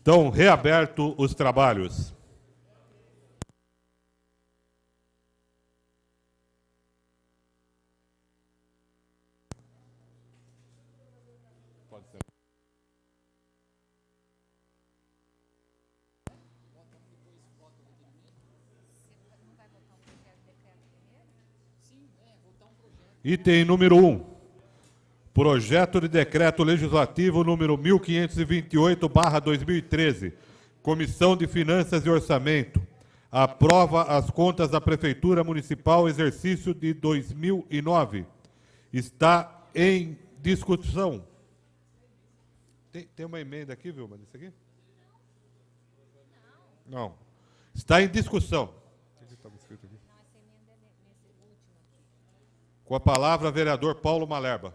Estão reabertos os trabalhos. Item número 1. Projeto de Decreto Legislativo número 1528/2013. Comissão de Finanças e Orçamento. Aprova as contas da Prefeitura Municipal exercício de 2009. Está em discussão. Tem uma emenda aqui, Vilma, disso aqui? Não. Está em discussão. Com a palavra, vereador Paulo Malerba.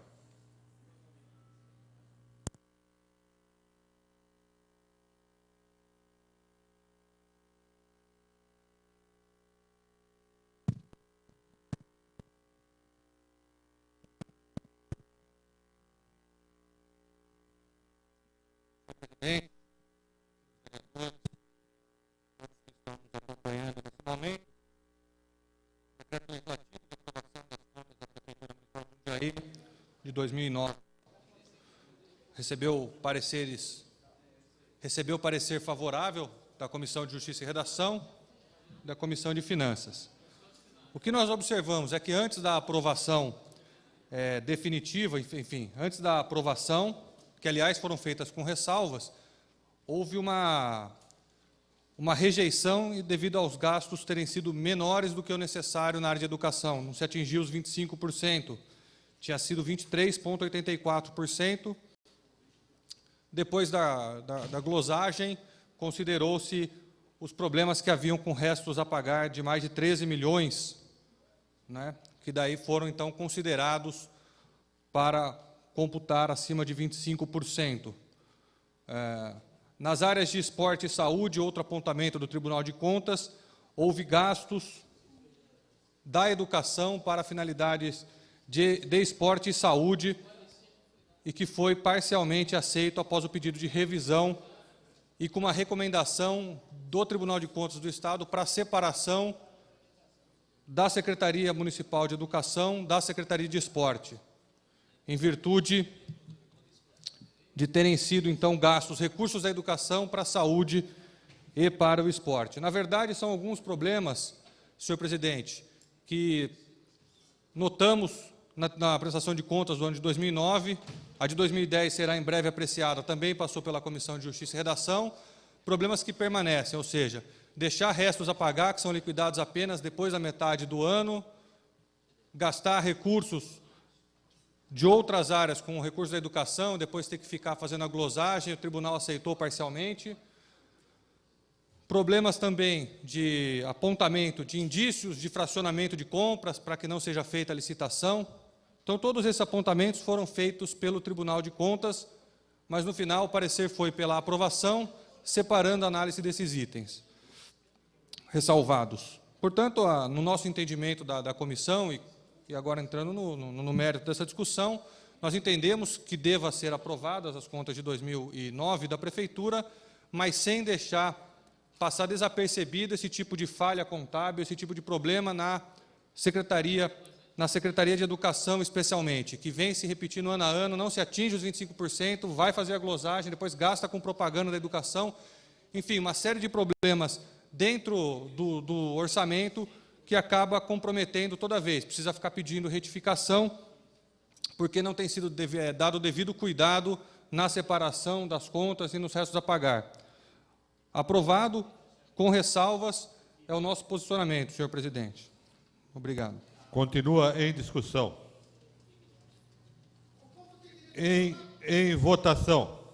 Presidente, vereadores, todos que estão nos acompanhando nesse momento, decreto legislativo de aprovação das contas da Prefeitura Municipal de Jundiaí de 2009. Recebeu parecer favorável da Comissão de Justiça e Redação e da Comissão de Finanças. O que nós observamos é que antes da aprovação definitiva, enfim, antes da aprovação, que aliás foram feitas com ressalvas, houve uma rejeição devido aos gastos terem sido menores do que o necessário na área de educação. Não se atingiu os 25%, tinha sido 23,84%. Depois da glosagem, considerou-se os problemas que haviam com restos a pagar de mais de 13 milhões, né, que daí foram, então, considerados para computar acima de 25%. Nas áreas de esporte e saúde, outro apontamento do Tribunal de Contas, houve gastos da educação para finalidades de esporte e saúde e que foi parcialmente aceito após o pedido de revisão e com uma recomendação do Tribunal de Contas do Estado para a separação da Secretaria Municipal de Educação da Secretaria de Esporte, em virtude de terem sido, então, gastos recursos da educação para a saúde e para o esporte. Na verdade, são alguns problemas, senhor presidente, que notamos na prestação de contas do ano de 2009, a de 2010 será em breve apreciada, também passou pela Comissão de Justiça e Redação, problemas que permanecem, ou seja, deixar restos a pagar, que são liquidados apenas depois da metade do ano, gastar recursos de outras áreas com recursos da educação, depois ter que ficar fazendo a glosagem, o tribunal aceitou parcialmente. Problemas também de apontamento de indícios de fracionamento de compras para que não seja feita a licitação. Então, todos esses apontamentos foram feitos pelo Tribunal de Contas, mas no final o parecer foi pela aprovação, separando a análise desses itens ressalvados. Portanto, no nosso entendimento da comissão, e agora entrando no mérito dessa discussão, nós entendemos que deva ser aprovadas as contas de 2009 da Prefeitura, mas sem deixar passar desapercebido esse tipo de falha contábil, esse tipo de problema na Secretaria de Educação, especialmente, que vem se repetindo ano a ano, não se atinge os 25%, vai fazer a glosagem, depois gasta com propaganda da educação, enfim, uma série de problemas dentro do orçamento que acaba comprometendo toda vez. Precisa ficar pedindo retificação, porque não tem sido dado o devido cuidado na separação das contas e nos restos a pagar. Aprovado, com ressalvas, é o nosso posicionamento, senhor presidente. Obrigado. Continua em discussão. Em votação.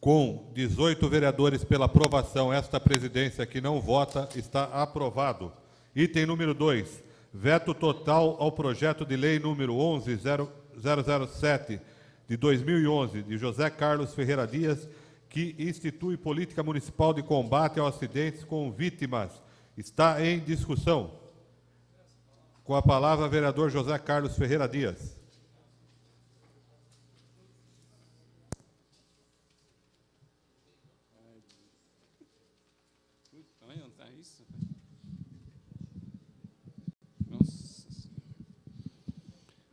Com 18 vereadores pela aprovação, esta presidência que não vota está aprovado. Item número 2, veto total ao projeto de lei número 11.007 de 2011, de José Carlos Ferreira Dias, que institui política municipal de combate aos acidentes com vítimas. Está em discussão. Com a palavra, vereador José Carlos Ferreira Dias.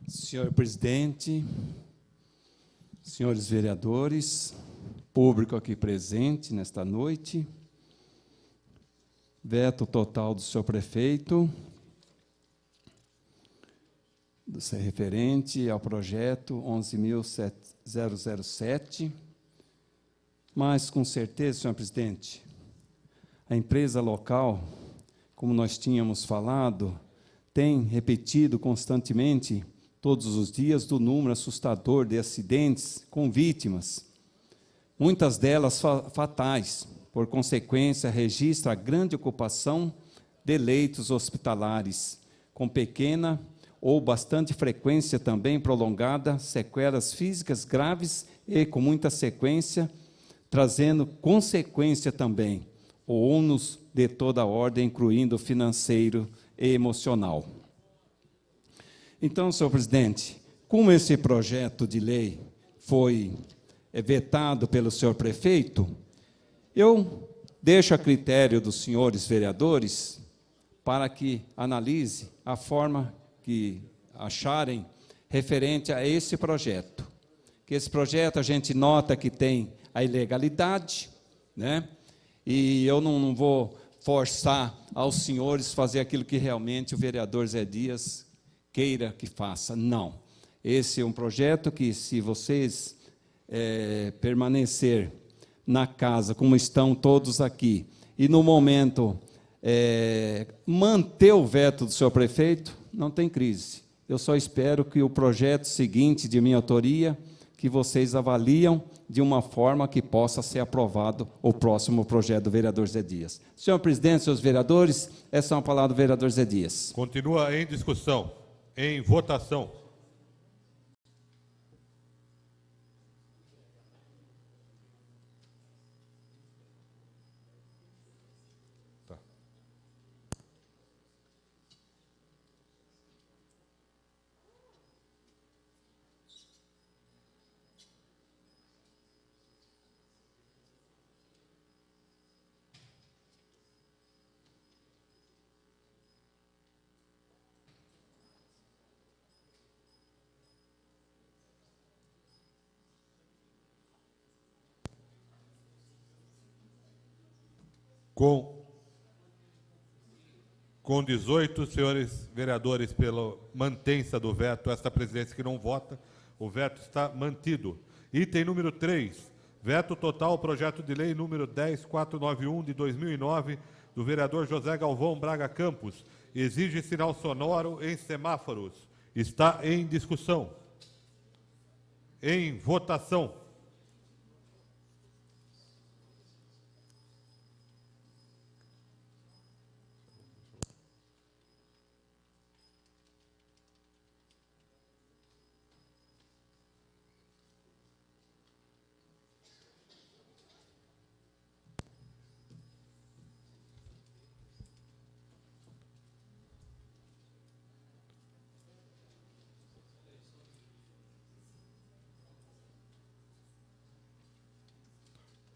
Senhor presidente, senhores vereadores, público aqui presente nesta noite, veto total do senhor prefeito, referente ao projeto 11.007, mas, com certeza, senhor presidente, a empresa local, como nós tínhamos falado, tem repetido constantemente, todos os dias, do número assustador de acidentes com vítimas, muitas delas fatais. Por consequência, registra a grande ocupação de leitos hospitalares, com pequena ou bastante frequência também prolongada, sequelas físicas graves e com muita sequência, trazendo consequência também, o ônus de toda a ordem, incluindo financeiro e emocional. Então, senhor presidente, como esse projeto de lei foi vetado pelo senhor prefeito, eu deixo a critério dos senhores vereadores para que analise a forma que acharem referente a esse projeto. Que esse projeto a gente nota que tem a ilegalidade, né? E eu não vou forçar aos senhores fazer aquilo que realmente o vereador Zé Dias queira que faça. Não. Esse é um projeto que, se vocês permanecer na casa, como estão todos aqui, e no momento manter o veto do senhor prefeito, não tem crise. Eu só espero que o projeto seguinte, de minha autoria, que vocês avaliam de uma forma que possa ser aprovado o próximo projeto do vereador Zé Dias. Senhor presidente, senhores vereadores, essa é uma palavra do vereador Zé Dias. Continua em discussão. Em votação. Tá. Com 18 senhores vereadores pela mantença do veto, esta presidência que não vota, o veto está mantido. Item número 3, veto total ao projeto de lei número 10491 de 2009, do vereador José Galvão Braga Campos, exige sinal sonoro em semáforos. Está em discussão. Em votação.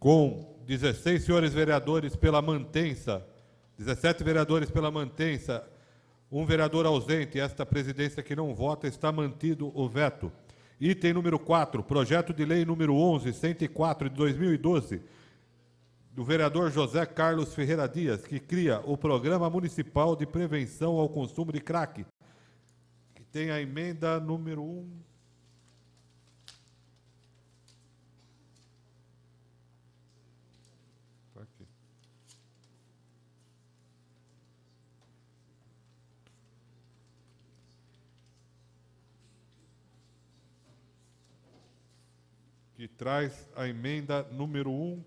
Com 16 senhores vereadores pela mantença, 17 vereadores pela mantença, um vereador ausente, esta presidência que não vota, está mantido o veto. Item número 4, projeto de lei número 11.104 de 2012, do vereador José Carlos Ferreira Dias, que cria o Programa Municipal de Prevenção ao Consumo de Crack, que tem a emenda número 1. que traz a emenda número 1,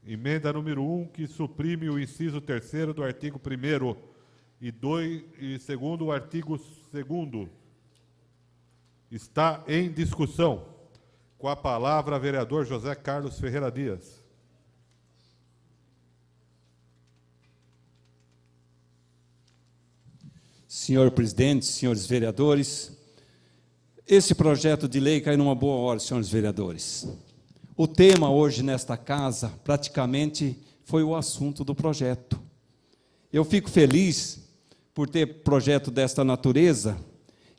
Emenda número 1, que suprime o inciso 3º do artigo 1º e 2º o artigo 2º. Está em discussão. Com a palavra, vereador José Carlos Ferreira Dias. Senhor presidente, senhores vereadores, esse projeto de lei cai numa boa hora, senhores vereadores. O tema hoje nesta casa, praticamente, foi o assunto do projeto. Eu fico feliz por ter projeto desta natureza,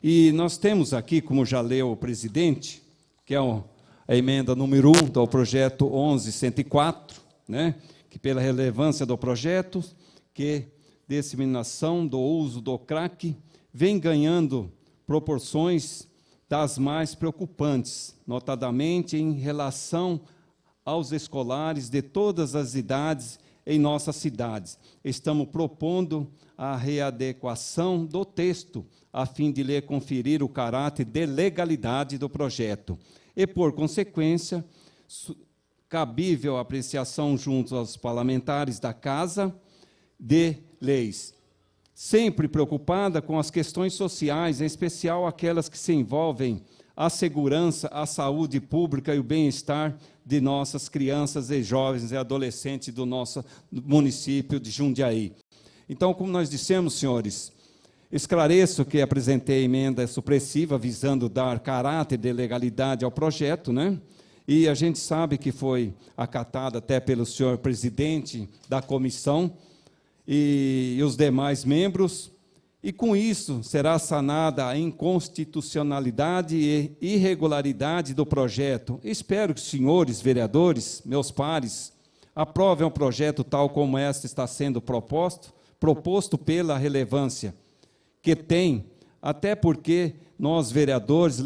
e nós temos aqui, como já leu o presidente, que é a emenda número 1 do projeto 11.104, né, que pela relevância do projeto, que disseminação do uso do crack vem ganhando proporções das mais preocupantes, notadamente em relação aos escolares de todas as idades em nossas cidades. Estamos propondo a readequação do texto, a fim de lhe conferir o caráter de legalidade do projeto e, por consequência, cabível apreciação junto aos parlamentares da Casa de Leis, sempre preocupada com as questões sociais, em especial aquelas que se envolvem a segurança, a saúde pública e o bem-estar de nossas crianças e jovens e adolescentes do nosso município de Jundiaí. Então, como nós dissemos, senhores, esclareço que apresentei a emenda supressiva visando dar caráter de legalidade ao projeto, né? E a gente sabe que foi acatada até pelo senhor presidente da comissão e os demais membros, e com isso será sanada a inconstitucionalidade e irregularidade do projeto. Espero que os senhores vereadores, meus pares, aprovem o projeto tal como este está sendo proposto pela relevância que tem, até porque nós, vereadores,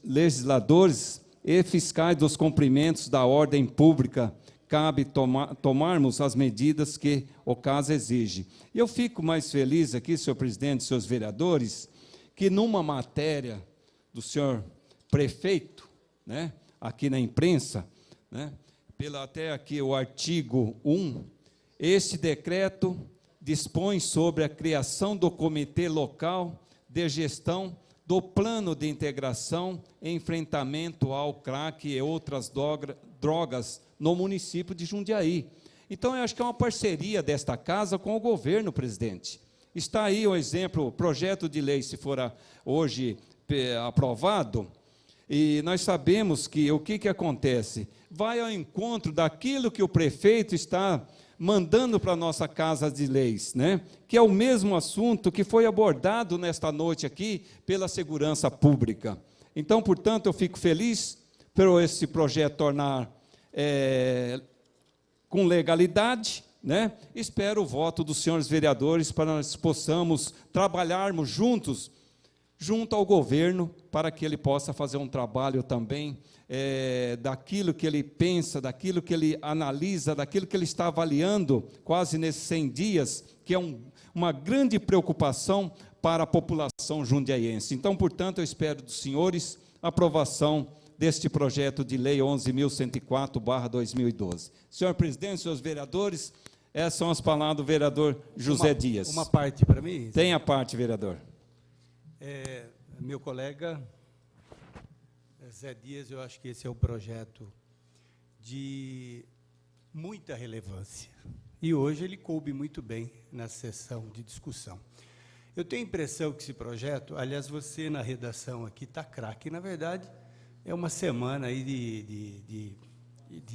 legisladores e fiscais dos cumprimentos da ordem pública, cabe tomarmos as medidas que o caso exige. E eu fico mais feliz aqui, senhor presidente, senhores vereadores, que numa matéria do senhor prefeito, né, aqui na imprensa, né, até aqui o artigo 1, este decreto dispõe sobre a criação do Comitê Local de Gestão do Plano de Integração e Enfrentamento ao crack e outras drogas no município de Jundiaí. Então, eu acho que é uma parceria desta casa com o governo, presidente. Está aí o exemplo, o projeto de lei, se for hoje aprovado, e nós sabemos que o que acontece? Vai ao encontro daquilo que o prefeito está mandando para a nossa Casa de Leis, né? Que é o mesmo assunto que foi abordado nesta noite aqui pela segurança pública. Então, portanto, eu fico feliz por esse projeto tornar com legalidade, né? Espero o voto dos senhores vereadores para nós possamos trabalharmos juntos, junto ao governo, para que ele possa fazer um trabalho também daquilo que ele pensa, daquilo que ele analisa, daquilo que ele está avaliando quase nesses 100 dias, que é uma grande preocupação para a população jundiaiense. Então, portanto, eu espero dos senhores a aprovação deste projeto de lei 11.104/2012. Senhor presidente, senhores vereadores, essas são as palavras do vereador José Dias. Uma parte para mim? Tem a parte, vereador. Meu colega Zé Dias, eu acho que esse é um projeto de muita relevância. E hoje ele coube muito bem na sessão de discussão. Eu tenho a impressão que esse projeto, aliás, você na redação aqui está craque, na verdade, é uma semana aí de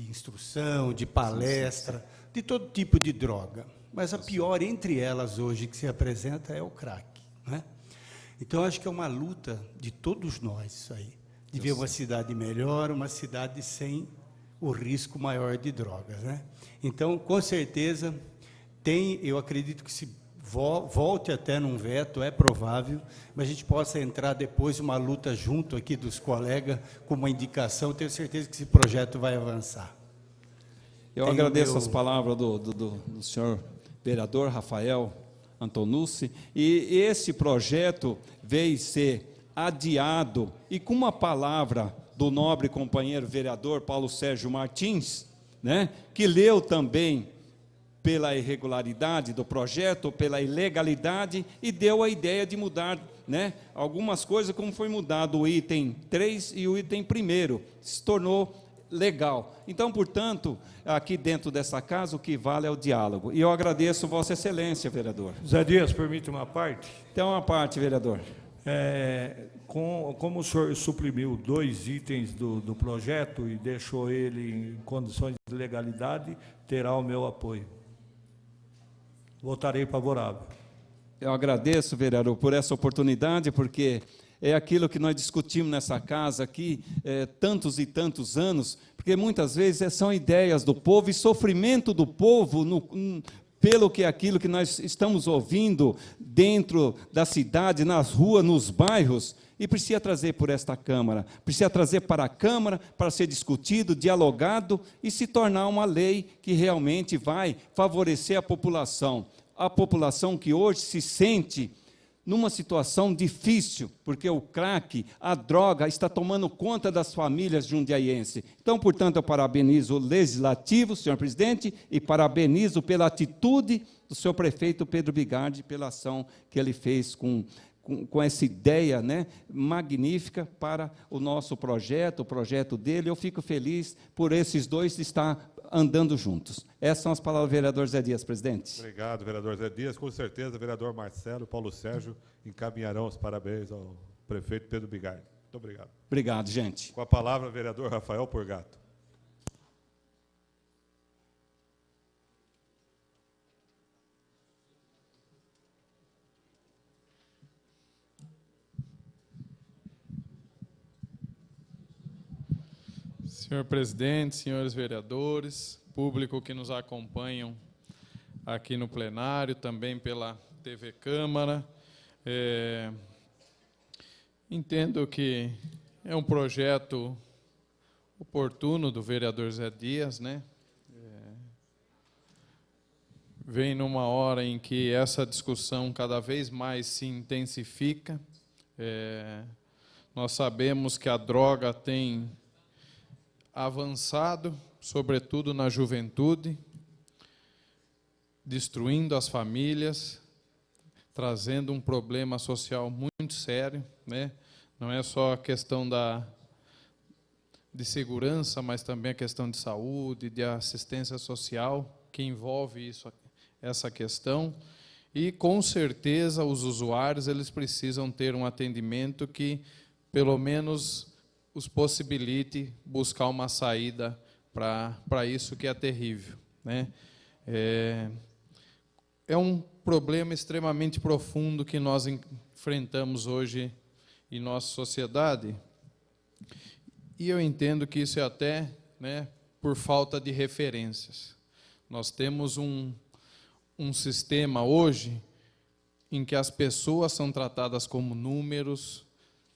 instrução, de palestra, de todo tipo de droga. Mas a pior entre elas hoje que se apresenta é o crack, né? Então, acho que é uma luta de todos nós, isso aí, de ver uma cidade melhor, uma cidade sem o risco maior de drogas, né? Então, com certeza, eu acredito que se volte até num veto, é provável, mas a gente possa entrar depois uma luta junto aqui dos colegas, com uma indicação, tenho certeza que esse projeto vai avançar. Eu agradeço as palavras do senhor vereador Rafael Antonucci, e esse projeto veio ser adiado, e com uma palavra do nobre companheiro vereador Paulo Sérgio Martins, né, que leu também pela irregularidade do projeto, pela ilegalidade, e deu a ideia de mudar, né, algumas coisas, como foi mudado o item 3 e o item 1º, se tornou legal. Então, portanto, aqui dentro dessa casa, o que vale é o diálogo. E eu agradeço Vossa Excelência, vereador. Zé Dias, permite uma parte? Então, uma parte, vereador. Como o senhor suprimiu 2 itens do projeto e deixou ele em condições de legalidade, terá o meu apoio. Votarei favorável. Eu agradeço, vereador, por essa oportunidade, porque é aquilo que nós discutimos nessa casa aqui, tantos e tantos anos, porque muitas vezes são ideias do povo e sofrimento do povo pelo que aquilo que nós estamos ouvindo dentro da cidade, nas ruas, nos bairros, e precisa trazer por esta Câmara, precisa trazer para a Câmara para ser discutido, dialogado e se tornar uma lei que realmente vai favorecer a população que hoje se sente numa situação difícil, porque o crack, a droga, está tomando conta das famílias jundiaienses. Então, portanto, eu parabenizo o Legislativo, senhor presidente, e parabenizo pela atitude do senhor prefeito Pedro Bigardi, pela ação que ele fez com essa ideia, né, magnífica para o nosso projeto, o projeto dele. Eu fico feliz por esses dois estar andando juntos. Essas são as palavras do vereador Zé Dias, presidente. Obrigado, vereador Zé Dias. Com certeza, vereador Marcelo e Paulo Sérgio encaminharão os parabéns ao prefeito Pedro Bigardi. Muito obrigado. Obrigado, gente. Com a palavra, vereador Rafael Porgato. Senhor presidente, senhores vereadores, público que nos acompanham aqui no plenário, também pela TV Câmara, entendo que é um projeto oportuno do vereador Zé Dias, né? Vem numa hora em que essa discussão cada vez mais se intensifica. Nós sabemos que a droga tem avançado, sobretudo na juventude, destruindo as famílias, trazendo um problema social muito sério, né? Não é só a questão de segurança, mas também a questão de saúde, de assistência social, que envolve essa questão. E, com certeza, os usuários eles precisam ter um atendimento que, pelo menos, os possibilite buscar uma saída para isso que é terrível, né? É um problema extremamente profundo que nós enfrentamos hoje em nossa sociedade, e eu entendo que isso é até, né, por falta de referências. Nós temos um sistema hoje em que as pessoas são tratadas como números,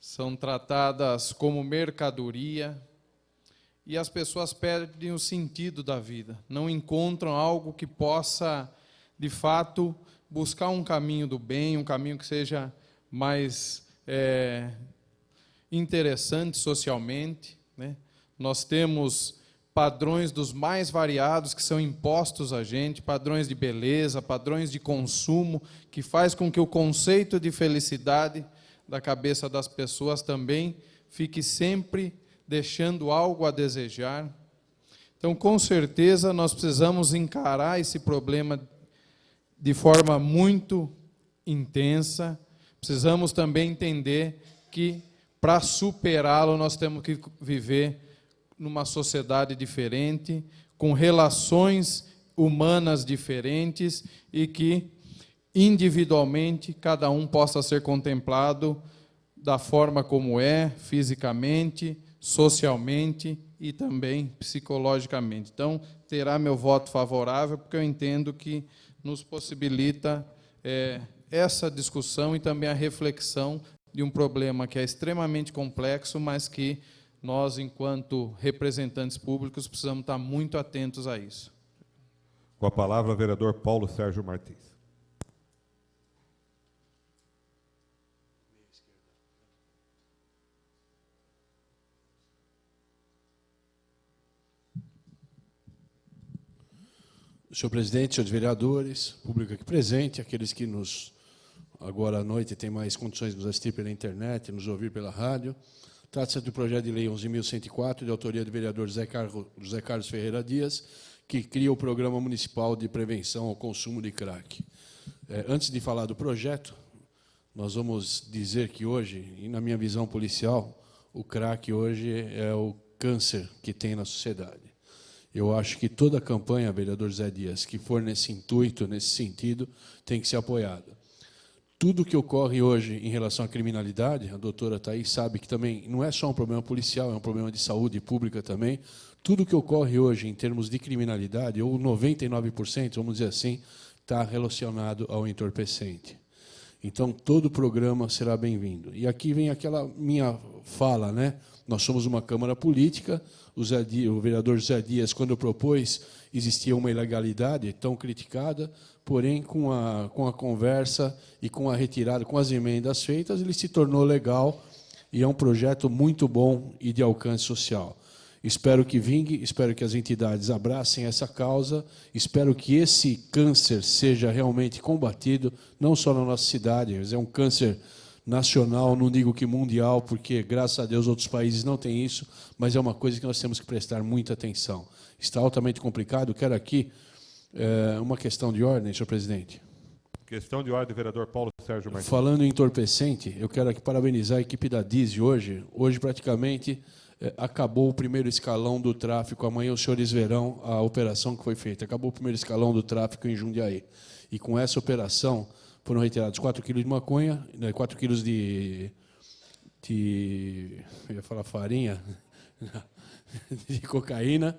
são tratadas como mercadoria, e as pessoas perdem o sentido da vida, não encontram algo que possa, de fato, buscar um caminho do bem, um caminho que seja mais interessante socialmente, né? Nós temos padrões dos mais variados que são impostos a gente, padrões de beleza, padrões de consumo, que faz com que o conceito de felicidade da cabeça das pessoas também fique sempre deixando algo a desejar. Então, com certeza, nós precisamos encarar esse problema de forma muito intensa. Precisamos também entender que, para superá-lo, nós temos que viver numa sociedade diferente, com relações humanas diferentes, e que, individualmente, cada um possa ser contemplado da forma como é, fisicamente, socialmente e também psicologicamente. Então, terá meu voto favorável, porque eu entendo que nos possibilita essa discussão e também a reflexão de um problema que é extremamente complexo, mas que nós, enquanto representantes públicos, precisamos estar muito atentos a isso. Com a palavra, vereador Paulo Sérgio Martins. Senhor presidente, senhores vereadores, público aqui presente, aqueles que agora à noite têm mais condições de nos assistir pela internet, nos ouvir pela rádio. Trata-se do projeto de lei 11.104, de autoria do vereador José Carlos Ferreira Dias, que cria o Programa Municipal de Prevenção ao Consumo de Crack. Antes de falar do projeto, nós vamos dizer que hoje, e na minha visão policial, o crack hoje é o câncer que tem na sociedade. Eu acho que toda a campanha, vereador Zé Dias, que for nesse intuito, nesse sentido, tem que ser apoiada. Tudo que ocorre hoje em relação à criminalidade, a doutora Thaís sabe que também não é só um problema policial, é um problema de saúde pública também. Tudo que ocorre hoje em termos de criminalidade, ou 99%, vamos dizer assim, está relacionado ao entorpecente. Então, todo o programa será bem-vindo. E aqui vem aquela minha fala, né? Nós somos uma Câmara política, o vereador José Dias, quando propôs, existia uma ilegalidade tão criticada, porém, com a conversa e com a retirada, com as emendas feitas, ele se tornou legal e é um projeto muito bom e de alcance social. Espero que vingue, espero que as entidades abracem essa causa, espero que esse câncer seja realmente combatido, não só na nossa cidade, mas é um câncer nacional, não digo que mundial, porque, graças a Deus, outros países não têm isso, mas é uma coisa que nós temos que prestar muita atenção. Está altamente complicado. Quero aqui uma questão de ordem, senhor presidente. Questão de ordem, vereador Paulo Sérgio Martins. Falando em entorpecente, eu quero aqui parabenizar a equipe da DISE hoje. Hoje, praticamente, acabou o primeiro escalão do tráfico. Amanhã os senhores verão a operação que foi feita. Acabou o primeiro escalão do tráfico em Jundiaí. E com essa operação foram retirados 4 quilos de maconha, 4 quilos de eu ia falar farinha, de cocaína,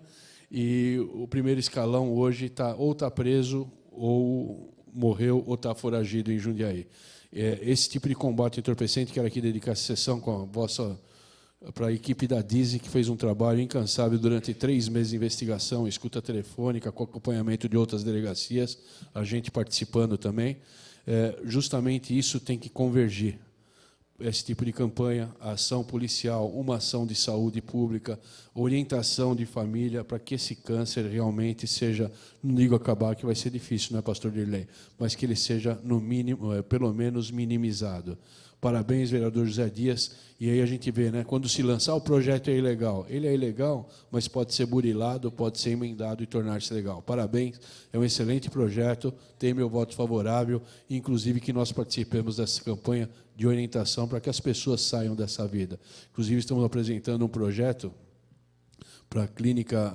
e o primeiro escalão hoje ou está preso, ou morreu, ou está foragido em Jundiaí. Esse tipo de combate entorpecente, quero aqui dedicar essa sessão para a equipe da DISE, que fez um trabalho incansável durante 3 meses de investigação, escuta telefônica, com acompanhamento de outras delegacias, a gente participando também. Justamente isso tem que convergir. Esse tipo de campanha, ação policial, uma ação de saúde pública, orientação de família, para que esse câncer realmente seja, não digo acabar, que vai ser difícil, não é, pastor Dirley, mas que ele seja, no mínimo, pelo menos, minimizado. Parabéns, vereador José Dias. E aí a gente vê, né, quando se lançar o projeto é ilegal. Ele é ilegal, mas pode ser burilado, pode ser emendado e tornar-se legal. Parabéns, é um excelente projeto, tem meu voto favorável, inclusive que nós participemos dessa campanha de orientação para que as pessoas saiam dessa vida. Inclusive, estamos apresentando um projeto para a Clínica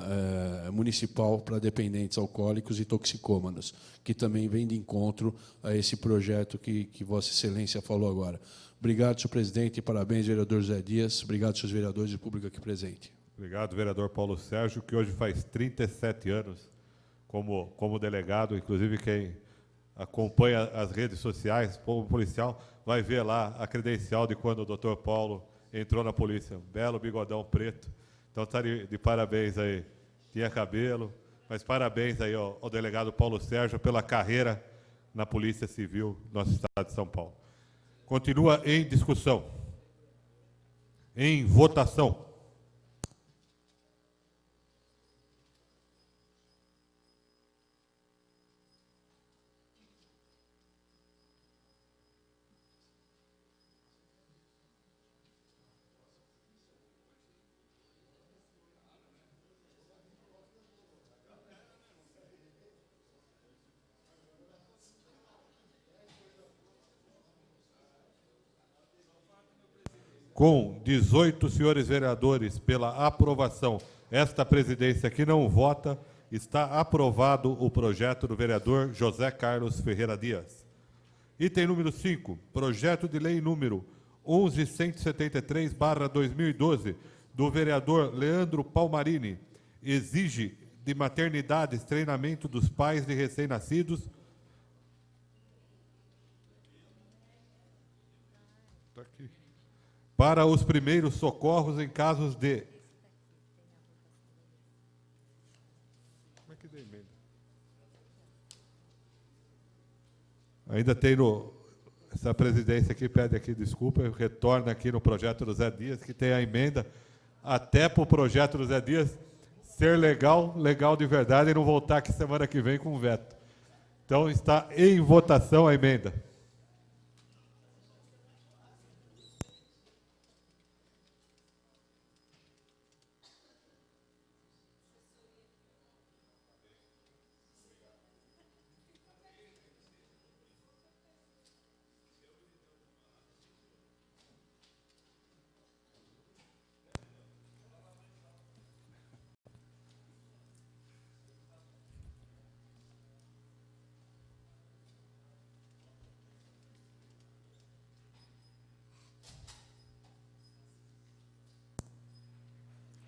Municipal para Dependentes Alcoólicos e Toxicômanos, que também vem de encontro a esse projeto que Vossa Excelência falou agora. Obrigado, senhor presidente, e parabéns, vereador Zé Dias. Obrigado, senhores vereadores e público aqui presente. Obrigado, vereador Paulo Sérgio, que hoje faz 37 anos como delegado, inclusive quem acompanha as redes sociais, povo policial, vai ver lá a credencial de quando o doutor Paulo entrou na polícia. Um belo bigodão preto. Então, está de parabéns aí. Tinha cabelo, mas parabéns aí ao delegado Paulo Sérgio pela carreira na Polícia Civil do nosso estado de São Paulo. Continua em discussão. Em votação. Com 18 senhores vereadores pela aprovação, esta presidência que não vota, está aprovado o projeto do vereador José Carlos Ferreira Dias. Item número 5, projeto de lei número 11.173/2012, do vereador Leandro Palmarini, exige de maternidades treinamento dos pais de recém-nascidos. Está aqui. Para os primeiros socorros em casos de... Como é que dei emenda? Ainda tem essa presidência aqui, pede aqui desculpa, retorna aqui no projeto do Zé Dias, que tem a emenda até para o projeto do Zé Dias ser legal, legal de verdade, e não voltar aqui semana que vem com veto. Então, está em votação a emenda.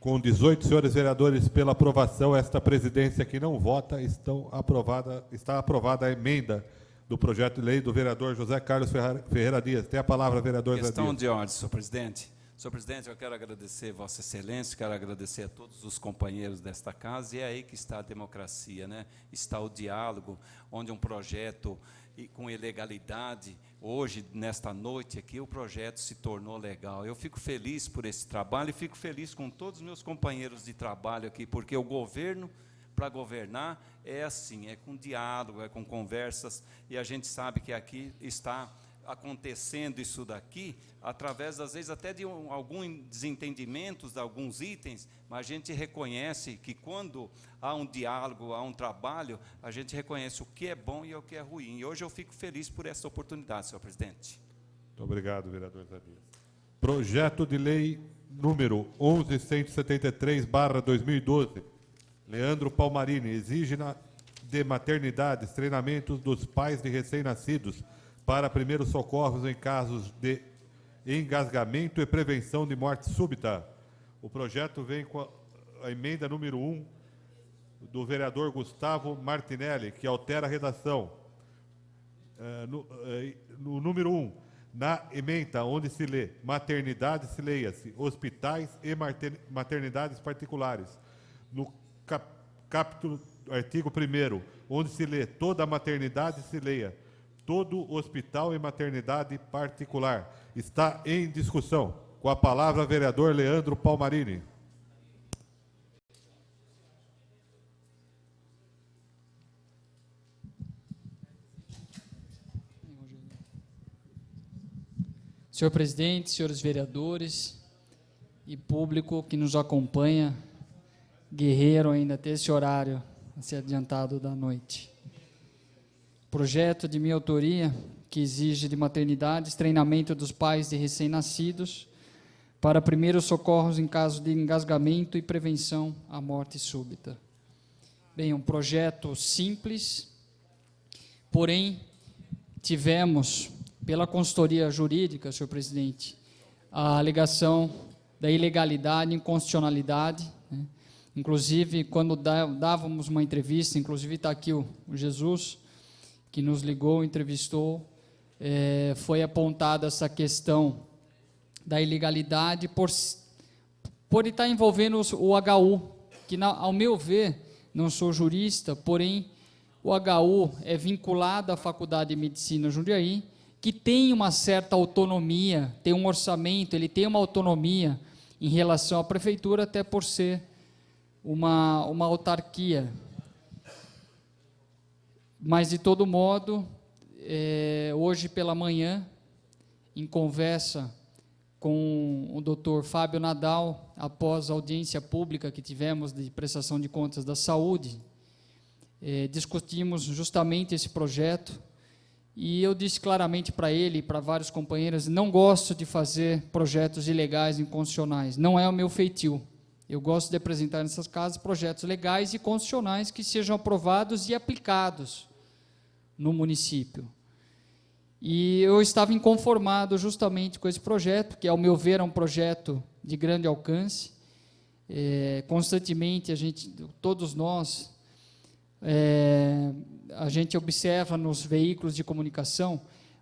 Com 18 senhores vereadores pela aprovação, esta presidência que não vota, está aprovada a emenda do projeto de lei do vereador José Carlos Ferreira Dias. Tem a palavra, vereador Zé Dias. Questão de ordem, senhor presidente. Senhor presidente, eu quero agradecer Vossa Excelência, quero agradecer a todos os companheiros desta casa, e é aí que está a democracia, né? Está o diálogo, onde um projeto com ilegalidade, hoje, nesta noite aqui, o projeto se tornou legal. Eu fico feliz por esse trabalho e fico feliz com todos os meus companheiros de trabalho aqui, porque o governo, para governar, é assim, é com diálogo, é com conversas, e a gente sabe que aqui está acontecendo isso daqui, através, às vezes, até de alguns desentendimentos de alguns itens, mas a gente reconhece que quando há um diálogo, há um trabalho, a gente reconhece o que é bom e o que é ruim. E hoje eu fico feliz por essa oportunidade, senhor presidente. Muito obrigado, vereador Zé Dias. Projeto de lei número 11.173/2012. Leandro Palmarini, exige de maternidades treinamentos dos pais de recém-nascidos para primeiros socorros em casos de engasgamento e prevenção de morte súbita. O projeto vem com a emenda número 1 do vereador Gustavo Martinelli, que altera a redação. No número 1, na emenda onde se lê maternidade, se leia-se hospitais e maternidades particulares. No capítulo, artigo 1º, onde se lê toda a maternidade, se leia todo hospital e maternidade particular. Está em discussão. Com a palavra, vereador Leandro Palmarini. Senhor presidente, senhores vereadores e público que nos acompanha, guerreiro ainda até esse horário, a ser adiantado da noite. Projeto de minha autoria, que exige de maternidades treinamento dos pais de recém-nascidos para primeiros socorros em caso de engasgamento e prevenção à morte súbita. Bem, um projeto simples, porém, tivemos, pela consultoria jurídica, senhor presidente, a alegação da ilegalidade e inconstitucionalidade, né? Inclusive, quando dávamos uma entrevista, inclusive está aqui o Jesus, que nos ligou, entrevistou, foi apontada essa questão da ilegalidade por estar envolvendo o HU, que, ao meu ver, não sou jurista, porém, o HU é vinculado à Faculdade de Medicina Jundiaí, que tem uma certa autonomia, tem um orçamento, ele tem uma autonomia em relação à prefeitura, até por ser uma autarquia. Mas, de todo modo, hoje pela manhã, em conversa com o doutor Fábio Nadal, após a audiência pública que tivemos de prestação de contas da saúde, discutimos justamente esse projeto, e eu disse claramente para ele e para vários companheiros, não gosto de fazer projetos ilegais e inconstitucionais, não é o meu feitio. Eu gosto de apresentar nessas casas projetos legais e constitucionais que sejam aprovados e aplicados no município. E eu estava inconformado justamente com esse projeto, que, ao meu ver, é um projeto de grande alcance. Constantemente, todos nós, a gente observa nos veículos de comunicação,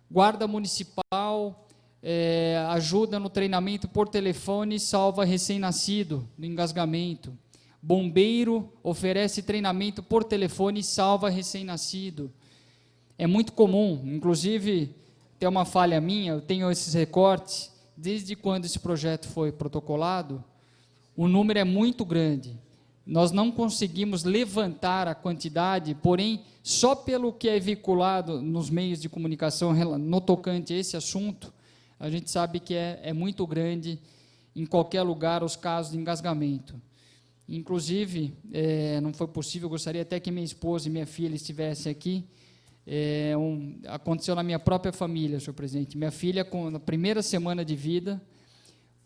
guarda municipal ajuda no treinamento por telefone e salva recém-nascido no engasgamento. Bombeiro oferece treinamento por telefone e salva recém-nascido. É muito comum, inclusive, tem uma falha minha, eu tenho esses recortes, desde quando esse projeto foi protocolado, o número é muito grande. nós não conseguimos levantar a quantidade, porém, só pelo que é veiculado nos meios de comunicação no tocante a esse assunto, a gente sabe que é muito grande em qualquer lugar os casos de engasgamento. Inclusive, não foi possível, eu gostaria até que minha esposa e minha filha estivessem aqui. Aconteceu na minha própria família, senhor presidente. Minha filha, na primeira semana de vida,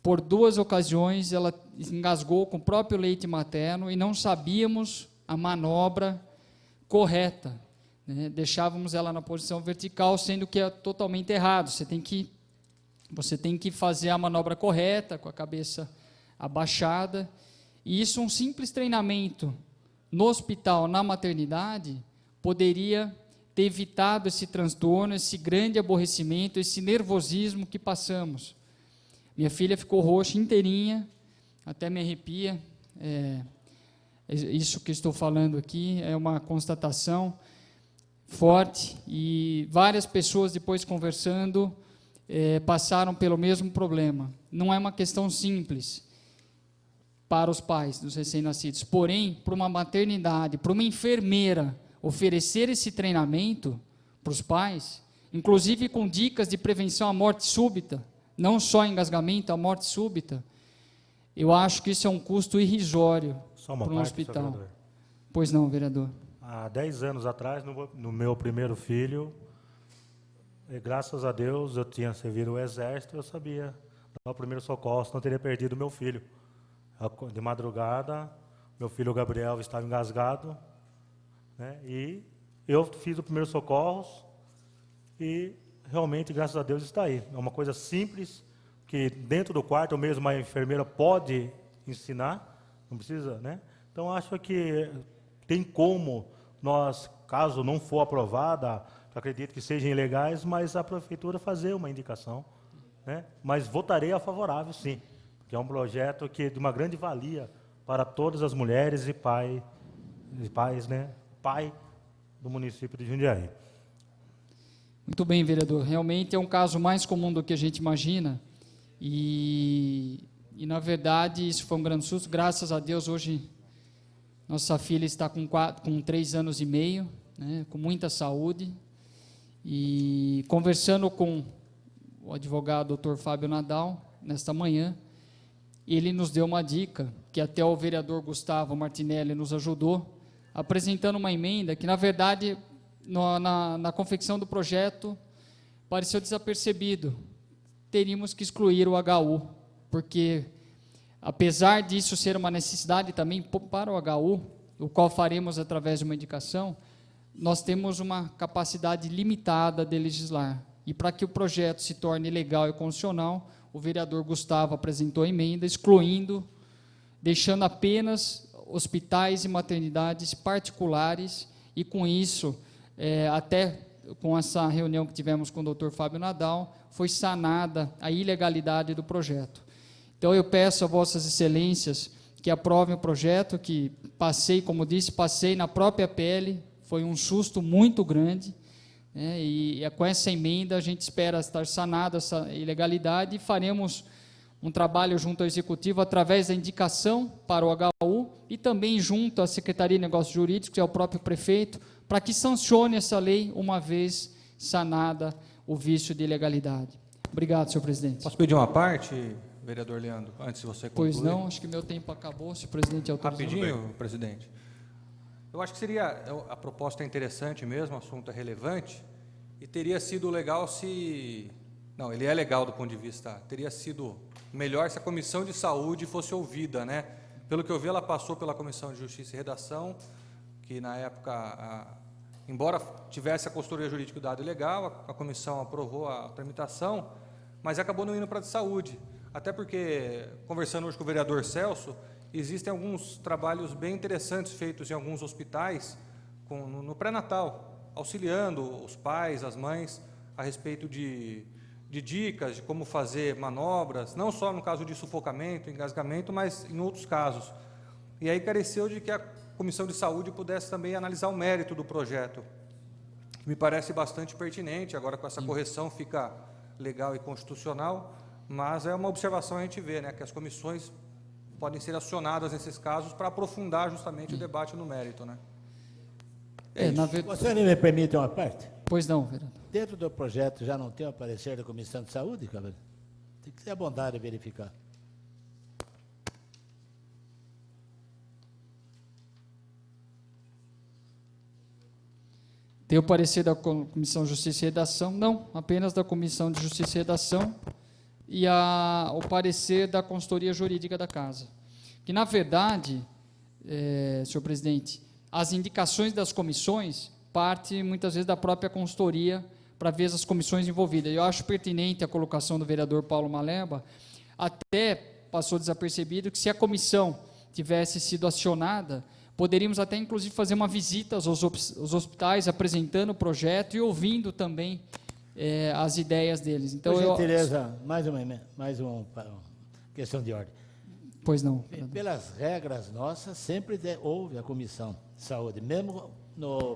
por 2 ocasiões, ela engasgou com o próprio leite materno e não sabíamos a manobra correta, né? Deixávamos ela na posição vertical, sendo que é totalmente errado. Você tem que fazer a manobra correta, com a cabeça abaixada. E isso, um simples treinamento no hospital, na maternidade, poderia ter evitado esse transtorno, esse grande aborrecimento, esse nervosismo que passamos. Minha filha ficou roxa inteirinha, até me arrepia. Isso que estou falando aqui é uma constatação forte, e várias pessoas, depois conversando, passaram pelo mesmo problema. Não é uma questão simples para os pais dos recém-nascidos, porém, para uma maternidade, para uma enfermeira oferecer esse treinamento para os pais, inclusive com dicas de prevenção à morte súbita, não só engasgamento, a morte súbita, eu acho que isso é um custo irrisório para um hospital. Pois não, vereador. Há 10 anos atrás, no meu primeiro filho, graças a Deus, eu tinha servido o exército, eu sabia dar o primeiro socorro, não teria perdido meu filho. De madrugada, meu filho Gabriel estava engasgado, né, e eu fiz o primeiro socorro e realmente, graças a Deus, está aí. É uma coisa simples, que dentro do quarto mesmo a enfermeira pode ensinar, não precisa, né? Então, acho que tem como nós, caso não for aprovada, acredito que sejam ilegais, mas a prefeitura fazer uma indicação, né? Mas votarei a favorável, sim, porque é um projeto que é de uma grande valia para todas as mulheres e pais, né? Pai do município de Jundiaí. Muito bem, vereador. Realmente é um caso mais comum do que a gente imagina, e na verdade, isso foi um grande susto. Graças a Deus, hoje, nossa filha está com 3 anos e meio, né, com muita saúde, e conversando com o advogado Dr. Fábio Nadal, nesta manhã, ele nos deu uma dica, que até o vereador Gustavo Martinelli nos ajudou, apresentando uma emenda que, na verdade, na confecção do projeto, pareceu desapercebido. Teríamos que excluir o HU, porque, apesar disso ser uma necessidade também para o HU, o qual faremos através de uma indicação, nós temos uma capacidade limitada de legislar. E para que o projeto se torne legal e constitucional, o vereador Gustavo apresentou a emenda, excluindo, deixando apenas hospitais e maternidades particulares, e com isso, até com essa reunião que tivemos com o Dr. Fábio Nadal, foi sanada a ilegalidade do projeto. Então, eu peço a vossas excelências que aprovem o projeto, que como disse, passei na própria pele, foi um susto muito grande, né, e com essa emenda a gente espera estar sanada essa ilegalidade, e faremos um trabalho junto ao Executivo através da indicação para o HU e também junto à Secretaria de Negócios Jurídicos, que é o próprio prefeito, para que sancione essa lei uma vez sanada o vício de ilegalidade. Obrigado, senhor presidente. Posso pedir uma parte, vereador Leandro, antes de você concluir? Pois não, acho que meu tempo acabou, se o presidente autorizar. Rapidinho, presidente. Eu acho que a proposta é interessante mesmo, o assunto é relevante, e teria sido legal se... Não, ele é legal do ponto de vista... Teria sido melhor se a Comissão de Saúde fosse ouvida, né? Pelo que eu vi, ela passou pela Comissão de Justiça e Redação, que na época, embora tivesse a consultoria jurídica dado legal, a comissão aprovou a tramitação, mas acabou não indo para a de saúde. Até porque, conversando hoje com o vereador Celso, existem alguns trabalhos bem interessantes feitos em alguns hospitais no pré-natal, auxiliando os pais, as mães, a respeito de dicas de como fazer manobras, não só no caso de sufocamento, engasgamento, mas em outros casos. E aí careceu de que a Comissão de Saúde pudesse também analisar o mérito do projeto, que me parece bastante pertinente. Agora, com essa correção, fica legal e constitucional, mas é uma observação a gente vê, né, que as comissões podem ser acionadas nesses casos para aprofundar justamente o debate no mérito, né? Você me permite uma parte? Pois não, vereador. Dentro do projeto já não tem o parecer da Comissão de Saúde, cara? Tem que ter a bondade de verificar. Tem o parecer da Comissão de Justiça e Redação? Não, apenas da Comissão de Justiça e Redação e o parecer da consultoria jurídica da Casa. Que, na verdade, senhor presidente, as indicações das comissões partem, muitas vezes, da própria consultoria para ver as comissões envolvidas. Eu acho pertinente a colocação do vereador Paulo Maleba, até passou desapercebido que, se a comissão tivesse sido acionada, poderíamos até, inclusive, fazer uma visita aos hospitais, apresentando o projeto e ouvindo também as ideias deles. Então, por gentileza, mais uma questão de ordem. Pois não. Pelas regras nossas, sempre houve a Comissão de Saúde, mesmo,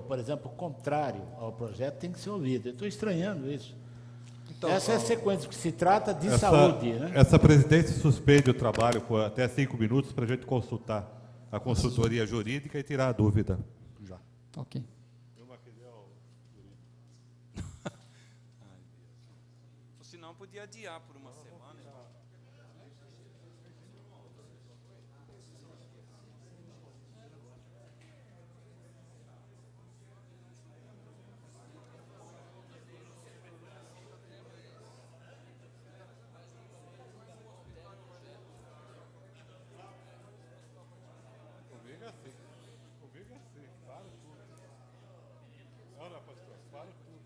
por exemplo, contrário ao projeto, tem que ser ouvido. Eu estou estranhando isso. Então, essa é a sequência, que se trata de saúde. Né? Essa presidência suspende o trabalho por até 5 minutos para a gente consultar a consultoria jurídica e tirar a dúvida. Já. Ok. Se não, podia adiar por uma semana. Comigo é assim, para tudo. Olha, pastor, para tudo.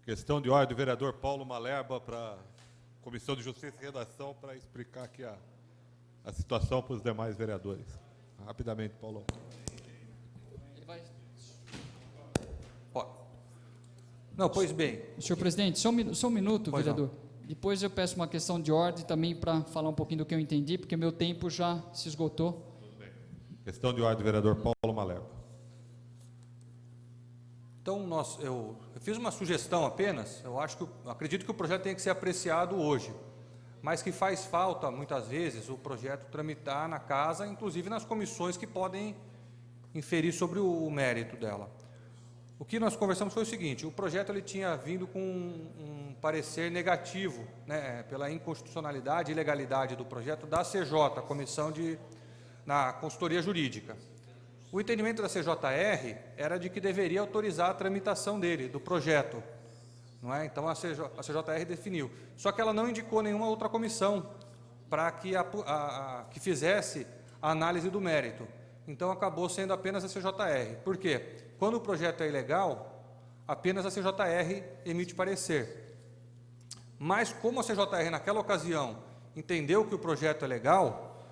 Questão de ordem do vereador Paulo Malerba para a Comissão de Justiça e Redação para explicar aqui a situação para os demais vereadores. Rapidamente, Paulo. Não, pois bem. Senhor presidente, só um minuto, Pois vereador. Depois eu peço uma questão de ordem também para falar um pouquinho do que eu entendi, porque meu tempo já se esgotou. Questão de ordem do vereador Paulo Malerba. Então, eu fiz uma sugestão apenas. Eu acredito que o projeto tem que ser apreciado hoje, mas que faz falta, muitas vezes, o projeto tramitar na casa, inclusive nas comissões que podem inferir sobre o mérito dela. O que nós conversamos foi o seguinte: o projeto ele tinha vindo com um parecer negativo, né, pela inconstitucionalidade e ilegalidade do projeto da CJ, na consultoria jurídica. O entendimento da CJR era de que deveria autorizar a tramitação dele, do projeto. Não é? Então, a CJR definiu. Só que ela não indicou nenhuma outra comissão para que fizesse a análise do mérito. Então, acabou sendo apenas a CJR. Por quê? Quando o projeto é ilegal, apenas a CJR emite parecer. Mas, como a CJR, naquela ocasião, entendeu que o projeto é legal,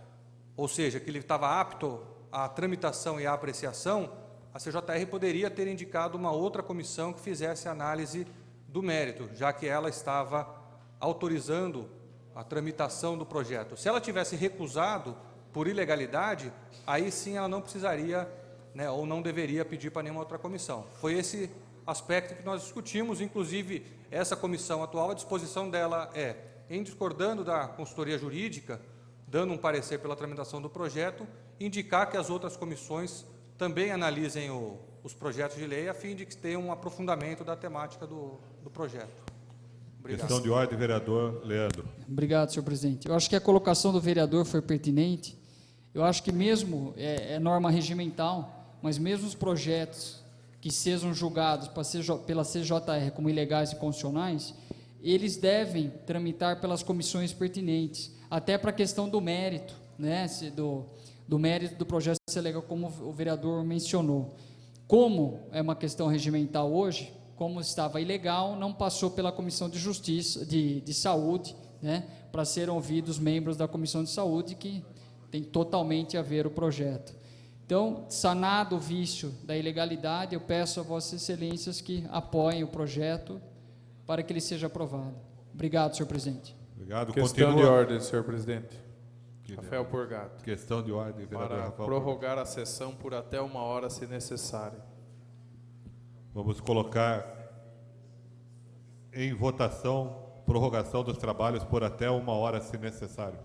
ou seja, que ele estava apto à tramitação e à apreciação, a CJR poderia ter indicado uma outra comissão que fizesse a análise do mérito, já que ela estava autorizando a tramitação do projeto. Se ela tivesse recusado por ilegalidade, aí sim ela não precisaria, né, ou não deveria pedir para nenhuma outra comissão. Foi esse aspecto que nós discutimos, inclusive essa comissão atual, a disposição dela é, em discordando da consultoria jurídica, dando um parecer pela tramitação do projeto, indicar que as outras comissões também analisem os projetos de lei, a fim de que tenham um aprofundamento da temática do projeto. Obrigado. Questão de ordem, vereador Leandro. Obrigado, senhor presidente. Eu acho que a colocação do vereador foi pertinente. Eu acho que mesmo, é norma regimental, mas mesmo os projetos que sejam julgados pela CJR como ilegais e constitucionais, eles devem tramitar pelas comissões pertinentes, até para a questão do mérito, né, do mérito do projeto ser legal, como o vereador mencionou. Como é uma questão regimental hoje, como estava ilegal, não passou pela Comissão de Justiça, de Saúde, né, para serem ouvidos membros da Comissão de Saúde, que tem totalmente a ver o projeto. Então, sanado o vício da ilegalidade, eu peço a vossas excelências que apoiem o projeto para que ele seja aprovado. Obrigado, senhor presidente. Obrigado. Questão Continua. de ordem, senhor presidente. Rafael Porgato. Questão de ordem, vereador Para Rafael prorrogar a sessão por até 1 hora, se necessário. Vamos colocar em votação prorrogação dos trabalhos por até 1 hora, se necessário.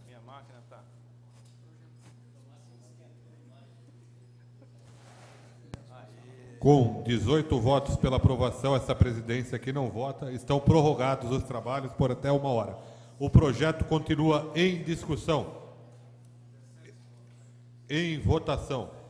Minha máquina está. Com 18 votos pela aprovação, essa presidência aqui não vota. Estão prorrogados os trabalhos por até 1 hora. O projeto continua em discussão. Em votação.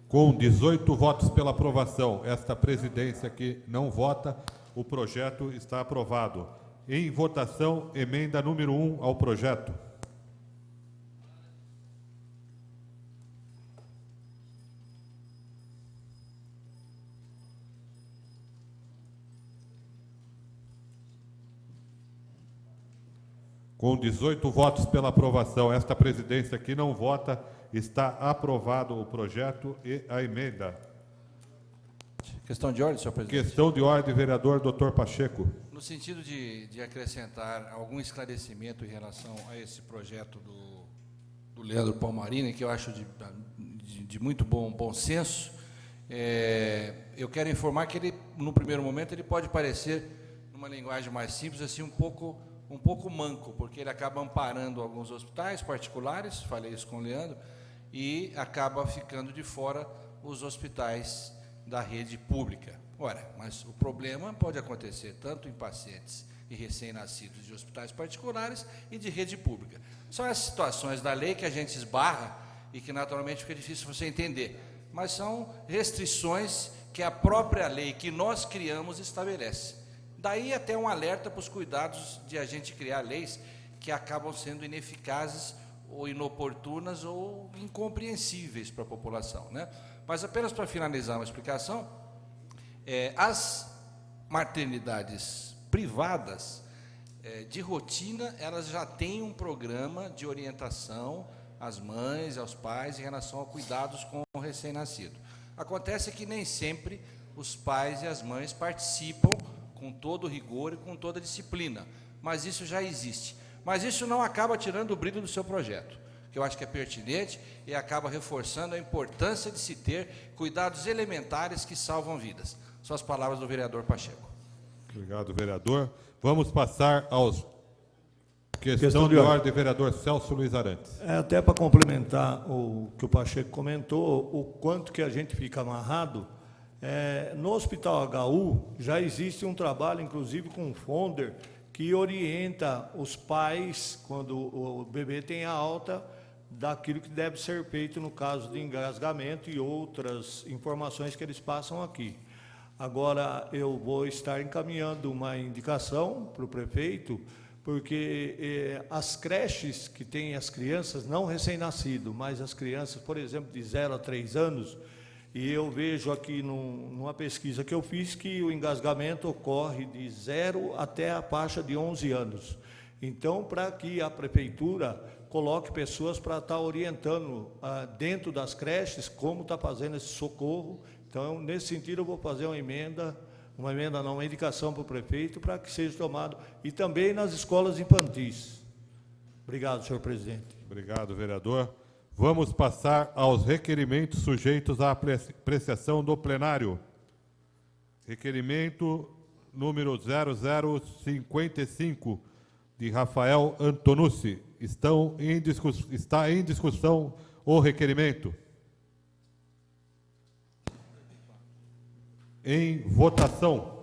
Com 18 votos pela aprovação, esta presidência aqui não vota, o projeto está aprovado. Em votação, emenda número 1 ao projeto. Com 18 votos pela aprovação, esta presidência aqui não vota, está aprovado o projeto e a emenda. Questão de ordem, senhor presidente. Questão de ordem, vereador Dr. Pacheco. No sentido de acrescentar algum esclarecimento em relação a esse projeto do Leandro Palmarini, que eu acho de muito bom senso, eu quero informar que ele, no primeiro momento, ele pode parecer, numa linguagem mais simples, assim, um pouco manco, porque ele acaba amparando alguns hospitais particulares, falei isso com o Leandro, e acaba ficando de fora os hospitais da rede pública. Ora, mas o problema pode acontecer tanto em pacientes e recém-nascidos de hospitais particulares e de rede pública. São as situações da lei que a gente esbarra e que naturalmente fica difícil você entender, mas são restrições que a própria lei que nós criamos estabelece. Daí até um alerta para os cuidados de a gente criar leis que acabam sendo ineficazes ou inoportunas ou incompreensíveis para a população, né? Mas apenas para finalizar uma explicação, as maternidades privadas, de rotina, elas já têm um programa de orientação às mães, aos pais, em relação a cuidados com o recém-nascido. Acontece que nem sempre os pais e as mães participam com todo rigor e com toda disciplina, mas isso já existe. Mas isso não acaba tirando o brilho do seu projeto, que eu acho que é pertinente e acaba reforçando a importância de se ter cuidados elementares que salvam vidas. São as palavras do vereador Pacheco. Obrigado, vereador. Vamos passar aos... Questão de ordem, vereador Celso Luiz Arantes. Até para complementar o que o Pacheco comentou, o quanto que a gente fica amarrado, no Hospital HU já existe um trabalho, inclusive com o Fonder, que orienta os pais, quando o bebê tem a alta, daquilo que deve ser feito no caso de engasgamento e outras informações que eles passam aqui. Agora, eu vou estar encaminhando uma indicação para o prefeito, porque as creches que têm as crianças, não recém-nascido, mas as crianças, por exemplo, de 0 a 3 anos, e eu vejo aqui numa pesquisa que eu fiz que o engasgamento ocorre de 0 até a faixa de 11 anos. Então, para que a prefeitura coloque pessoas para estar orientando dentro das creches como está fazendo esse socorro. Então, nesse sentido, eu vou fazer uma indicação para o prefeito para que seja tomado, e também nas escolas infantis. Obrigado, senhor presidente. Obrigado, vereador. Vamos passar aos requerimentos sujeitos à apreciação do plenário. Requerimento número 0055, de Rafael Antonucci. Está em discussão o requerimento. Em votação.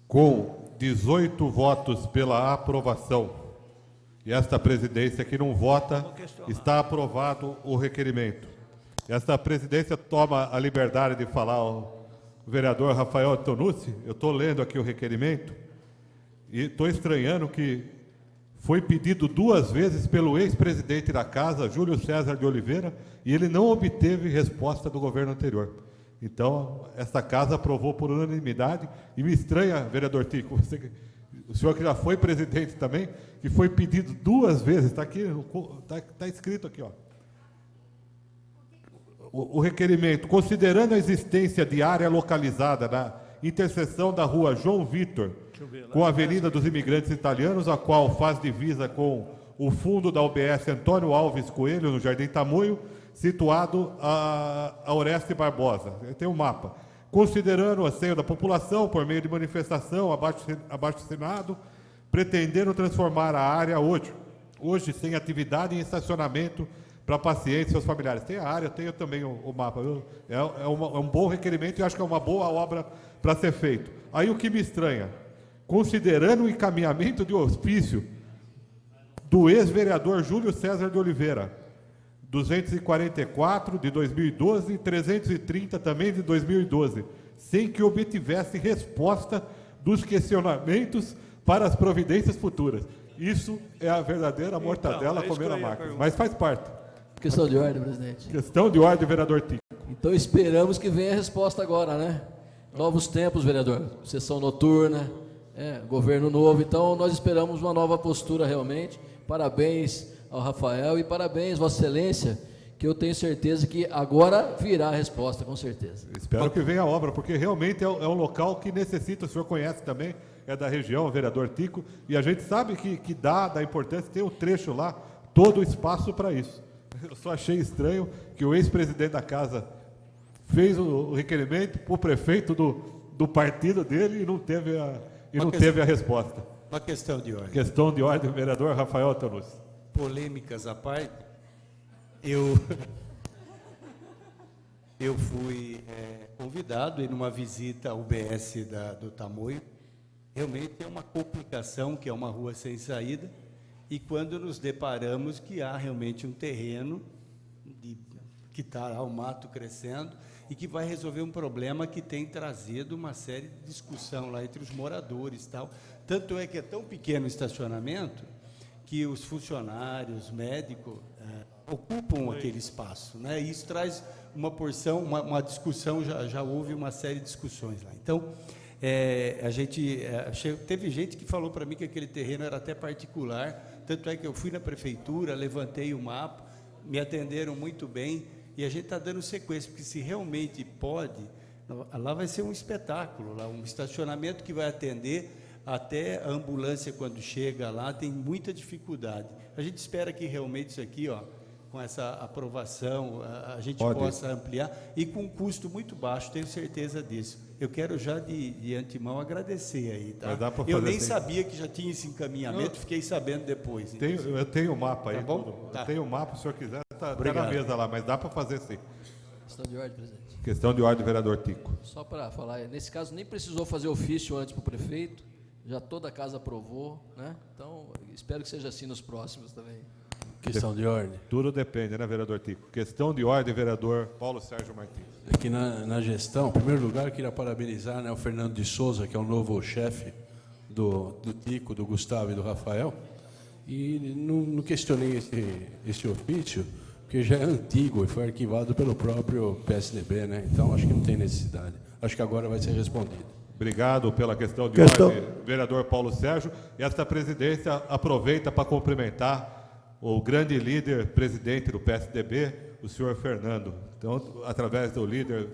Com 18 votos pela aprovação, e esta presidência que não vota, está aprovado o requerimento. Esta presidência toma a liberdade de falar ao vereador Rafael Antonucci. Eu estou lendo aqui o requerimento e estou estranhando que foi pedido 2 vezes pelo ex-presidente da Casa, Júlio César de Oliveira, e ele não obteve resposta do governo anterior. Então, esta casa aprovou por unanimidade, e me estranha, vereador Tico, o senhor que já foi presidente também, que foi pedido 2 vezes, está aqui, está escrito aqui, ó. O requerimento, considerando a existência de área localizada na interseção da rua João Vitor com a Avenida dos Imigrantes Italianos, a qual faz divisa com o fundo da UBS Antônio Alves Coelho, no Jardim Tamoio, situado a Oreste Barbosa. Tem um mapa. Considerando o anseio da população por meio de manifestação abaixo-assinado, pretendendo transformar a área hoje sem atividade em estacionamento para pacientes e seus familiares. Tem a área, tenho também o mapa. É um bom requerimento e acho que é uma boa obra para ser feito. Aí o que me estranha, considerando o encaminhamento de ofício do ex-vereador Júlio César de Oliveira, 244 de 2012 e 330 também de 2012, sem que obtivesse resposta dos questionamentos para as providências futuras. Isso é a verdadeira mortadela comendo a máquina, mas faz parte. Questão de ordem, presidente. Questão de ordem, vereador Tico. Então esperamos que venha a resposta agora, né? Novos tempos, vereador. Sessão noturna, governo novo. Então nós esperamos uma nova postura realmente. Parabéns ao Rafael e parabéns, Vossa Excelência, que eu tenho certeza que agora virá a resposta, com certeza. Espero que venha a obra, porque realmente é um local que necessita, o senhor conhece também, é da região, o vereador Tico, e a gente sabe que dá importância, tem um trecho lá, todo o espaço para isso. Eu só achei estranho que o ex-presidente da casa fez o requerimento para o prefeito do partido dele e não teve a resposta. Uma questão de ordem. Questão de ordem, vereador Rafael Tanús. Polêmicas à parte, eu fui convidado em uma visita ao UBS do Tamoio. Realmente é uma complicação, que é uma rua sem saída, e quando nos deparamos que há realmente um terreno que está lá, o mato crescendo, e que vai resolver um problema que tem trazido uma série de discussão lá entre os moradores e tal. Tanto é que é tão pequeno o estacionamento que os funcionários, médicos, ocupam aquele espaço, né? E isso traz uma porção, uma discussão, já houve uma série de discussões lá. Então, teve gente que falou para mim que aquele terreno era até particular, tanto é que eu fui na prefeitura, levantei o mapa, me atenderam muito bem, e a gente está dando sequência, porque se realmente pode, lá vai ser um espetáculo, lá, um estacionamento que vai atender até a ambulância quando chega lá, tem muita dificuldade. A gente espera que realmente isso aqui, com essa aprovação, a gente possa ampliar, e com um custo muito baixo, tenho certeza disso. Eu quero já de antemão agradecer aí, tá? Eu nem sabia que já tinha esse encaminhamento, fiquei sabendo depois. Eu tenho o mapa aí. Tá bom? Eu tenho o mapa, se o senhor quiser, está na mesa lá, mas dá para fazer sim. Questão de ordem, presidente. Questão de ordem, vereador Tico. Só para falar, nesse caso nem precisou fazer ofício antes para o prefeito, já toda a casa aprovou, né? Então, espero que seja assim nos próximos também. Questão de ordem. Tudo depende, né, vereador Tico? Questão de ordem, vereador Paulo Sérgio Martins. Aqui na gestão, em primeiro lugar, eu queria parabenizar, né, o Fernando de Souza, que é o novo chefe do Tico, do Gustavo e do Rafael. E não questionei esse ofício, porque já é antigo e foi arquivado pelo próprio PSDB, né? Então, acho que não tem necessidade. Acho que agora vai ser respondido. Obrigado pela questão de ordem, vereador Paulo Sérgio. E esta presidência aproveita para cumprimentar o grande líder, presidente do PSDB, o senhor Fernando. Então, através do líder,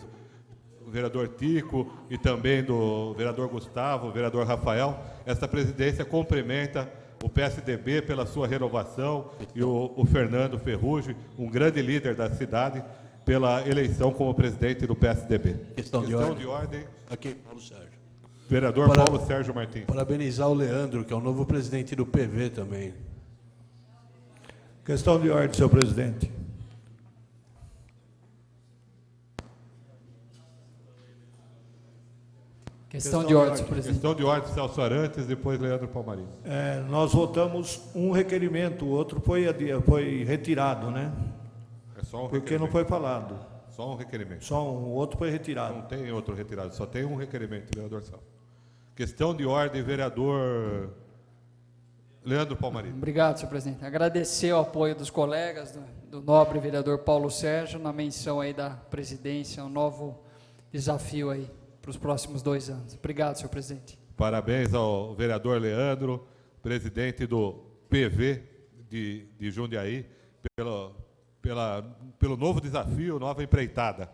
o vereador Tico, e também do vereador Gustavo, o vereador Rafael, esta presidência cumprimenta o PSDB pela sua renovação e o Fernando Ferrugem, um grande líder da cidade, pela eleição como presidente do PSDB. Questão de ordem. Aqui, Paulo Sérgio. Vereador Paulo Sérgio Martins. Parabenizar o Leandro, que é o novo presidente do PV também. Questão de ordem, senhor presidente. Questão de ordem, senhor presidente. Questão de ordem, Celso Arantes, depois Leandro Palmarini. Nós votamos um requerimento, o outro foi retirado, né? É só um porque não foi falado. Só um requerimento. O outro foi retirado. Não tem outro retirado, só tem um requerimento, vereador Sal. Questão de ordem, vereador Leandro Palmarini. Obrigado, senhor presidente. Agradecer o apoio dos colegas, do nobre vereador Paulo Sérgio, na menção aí da presidência, um novo desafio aí para os próximos 2 anos. Obrigado, senhor presidente. Parabéns ao vereador presidente do PV de Jundiaí, pelo novo desafio, nova empreitada.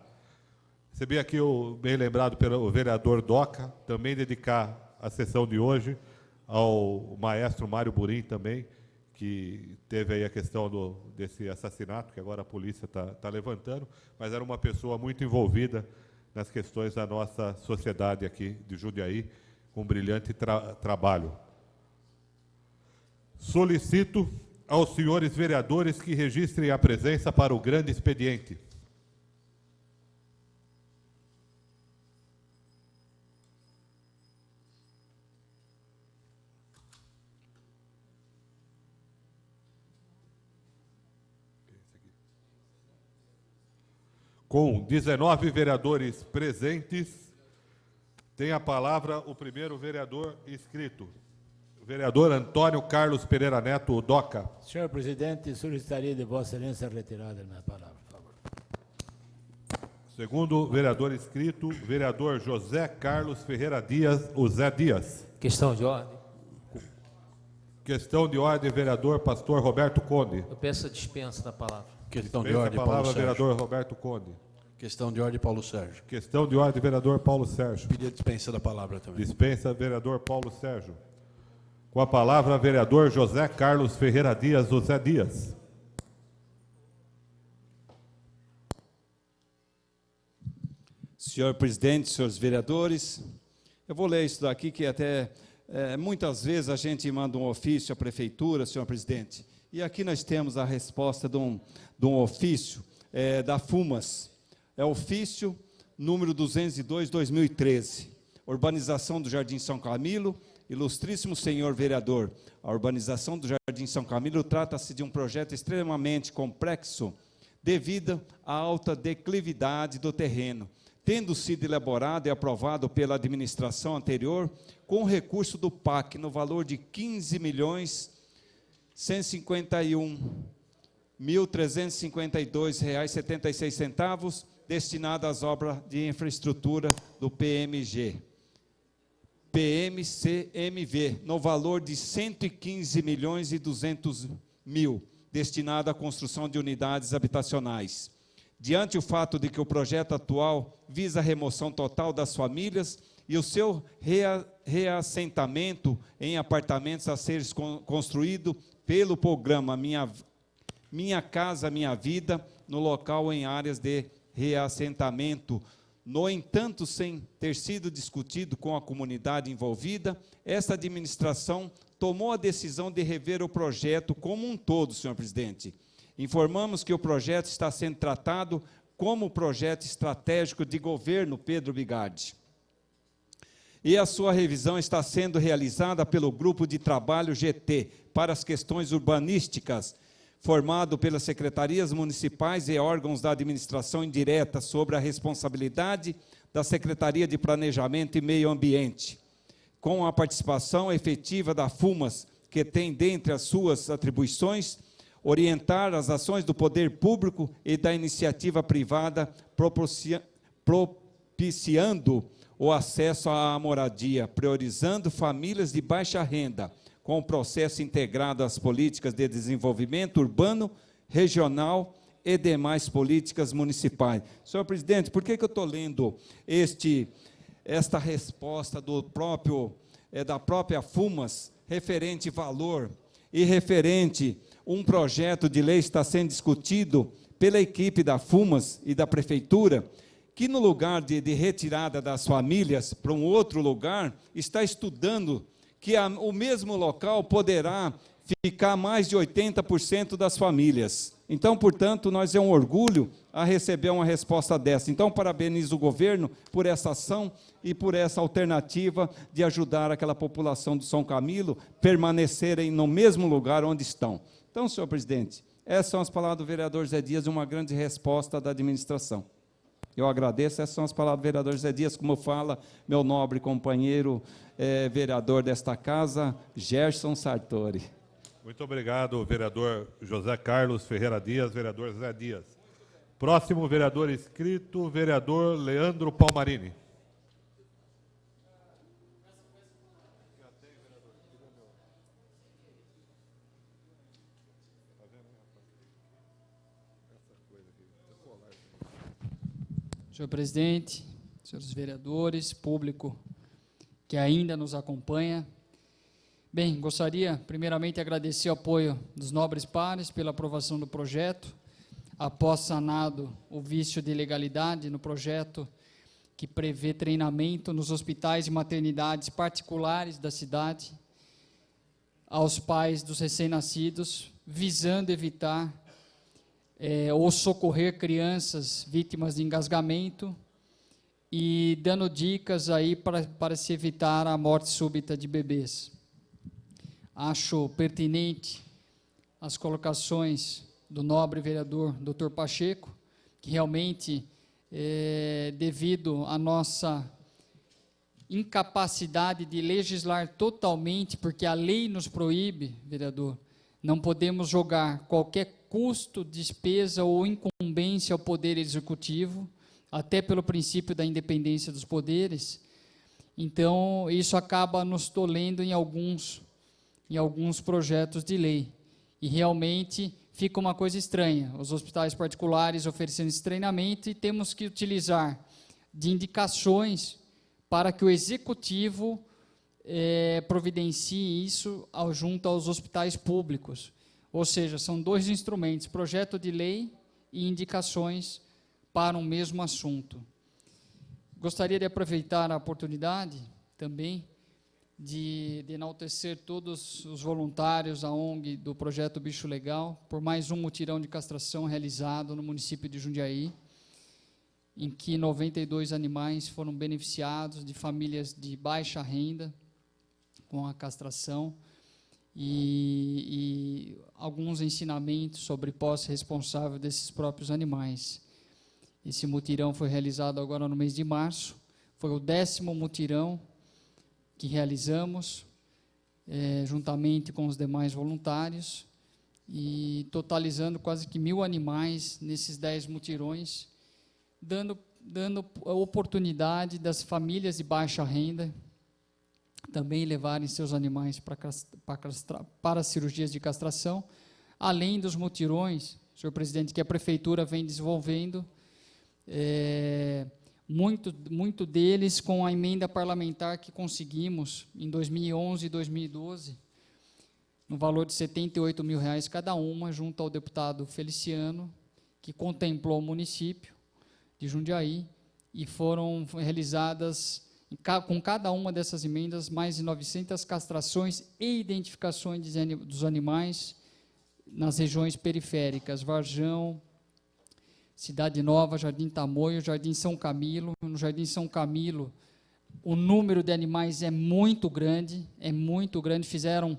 Recebi aqui, bem lembrado pelo vereador Doca, também dedicar a sessão de hoje ao maestro Mário Burim também, que teve aí a questão desse assassinato, que agora a polícia está levantando, mas era uma pessoa muito envolvida nas questões da nossa sociedade aqui de Jundiaí, com um brilhante trabalho. Solicito aos senhores vereadores que registrem a presença para o grande expediente. Com 19 vereadores presentes, tem a palavra o primeiro vereador inscrito, o vereador Antônio Carlos Pereira Neto, o DOCA. Senhor presidente, solicitaria de Vossa Excelência a retirada da minha palavra, por favor. Segundo vereador inscrito, vereador José Carlos Ferreira Dias, o Zé Dias. Questão de ordem. Questão de ordem, vereador Pastor Roberto Conde. Eu peço a dispensa da palavra. Questão de ordem, Paulo palavra, Sérgio. vereador Roberto Conde. Questão de ordem, Paulo Sérgio. Questão de ordem, vereador Paulo Sérgio. Pedir a dispensa da palavra também. Dispensa, vereador Paulo Sérgio. Com a palavra, vereador José Carlos Ferreira Dias, o Zé Dias. Senhor presidente, senhores vereadores, eu vou ler isso daqui, que até muitas vezes a gente manda um ofício à prefeitura, senhor presidente, e aqui nós temos a resposta de um ofício da FUMAS, é ofício número 202/2013, urbanização do Jardim São Camilo. Ilustríssimo senhor vereador, a urbanização do Jardim São Camilo trata-se de um projeto extremamente complexo devido à alta declividade do terreno, tendo sido elaborado e aprovado pela administração anterior com recurso do PAC no valor de R$ 15.151.352,76, destinado às obras de infraestrutura do PMCMV, no valor de R$ 115.200.000, destinado à construção de unidades habitacionais. Diante o fato de que o projeto atual visa a remoção total das famílias e o seu reassentamento em apartamentos a ser construído pelo programa Minha Casa Minha Vida, no local em áreas de reassentamento. No entanto, sem ter sido discutido com a comunidade envolvida, esta administração tomou a decisão de rever o projeto como um todo, senhor presidente. Informamos que o projeto está sendo tratado como projeto estratégico de governo Pedro Bigardi. E a sua revisão está sendo realizada pelo Grupo de Trabalho GT para as questões urbanísticas, formado pelas secretarias municipais e órgãos da administração indireta sobre a responsabilidade da Secretaria de Planejamento e Meio Ambiente, com a participação efetiva da FUMAS, que tem dentre as suas atribuições orientar as ações do poder público e da iniciativa privada, propiciando o acesso à moradia, priorizando famílias de baixa renda, com o processo integrado às políticas de desenvolvimento urbano, regional e demais políticas municipais. Senhor presidente, por que eu estou lendo esta resposta da própria FUMAS, referente valor e referente um projeto de lei está sendo discutido pela equipe da FUMAS e da Prefeitura, que no lugar de retirada das famílias para um outro lugar, está estudando que o mesmo local poderá ficar mais de 80% das famílias. Então, portanto, nós é um orgulho a receber uma resposta dessa. Então, parabenizo o governo por essa ação e por essa alternativa de ajudar aquela população do São Camilo permanecerem no mesmo lugar onde estão. Então, senhor presidente, essas são as palavras do vereador Zé Dias, uma grande resposta da administração. Eu agradeço, essas são as palavras do vereador Zé Dias, como fala meu nobre companheiro, vereador desta casa, Gerson Sartori. Muito obrigado, vereador José Carlos Ferreira Dias, vereador Zé Dias. Próximo vereador inscrito, vereador Leandro Palmarini. Senhor presidente, senhores vereadores, público que ainda nos acompanha. Bem, gostaria primeiramente de agradecer o apoio dos nobres pares pela aprovação do projeto, após sanado o vício de ilegalidade no projeto que prevê treinamento nos hospitais e maternidades particulares da cidade. aos pais dos recém-nascidos, visando evitar ou socorrer crianças vítimas de engasgamento e dando dicas aí para se evitar a morte súbita de bebês. Acho pertinente as colocações do nobre vereador Dr. Pacheco, que realmente, devido à nossa incapacidade de legislar totalmente, porque a lei nos proíbe, vereador, não podemos jogar qualquer custo, despesa ou incumbência ao Poder Executivo, até pelo princípio da independência dos poderes. Então, isso acaba nos tolhendo em alguns projetos de lei. E realmente fica uma coisa estranha, os hospitais particulares oferecendo esse treinamento e temos que utilizar de indicações para que o Executivo providencie isso junto aos hospitais públicos. Ou seja, são dois instrumentos, projeto de lei e indicações para um mesmo assunto. Gostaria de aproveitar a oportunidade também de enaltecer todos os voluntários da ONG do Projeto Bicho Legal, por mais um mutirão de castração realizado no município de Jundiaí, em que 92 animais foram beneficiados de famílias de baixa renda com a castração e alguns ensinamentos sobre posse responsável desses próprios animais. Esse mutirão foi realizado agora no mês de março, foi o 10º mutirão que realizamos, juntamente com os demais voluntários, e totalizando quase que 1.000 animais nesses 10 mutirões, dando a oportunidade das famílias de baixa renda também levarem seus animais para cirurgias de castração, além dos mutirões, senhor presidente, que a prefeitura vem desenvolvendo, muito deles com a emenda parlamentar que conseguimos em 2011 e 2012, no valor de R$78 mil cada uma, junto ao deputado Feliciano, que contemplou o município de Jundiaí, e foram realizadas, com cada uma dessas emendas, mais de 900 castrações e identificações dos animais nas regiões periféricas, Varjão, Cidade Nova, Jardim Tamoio, Jardim São Camilo. No Jardim São Camilo, o número de animais é muito grande, fizeram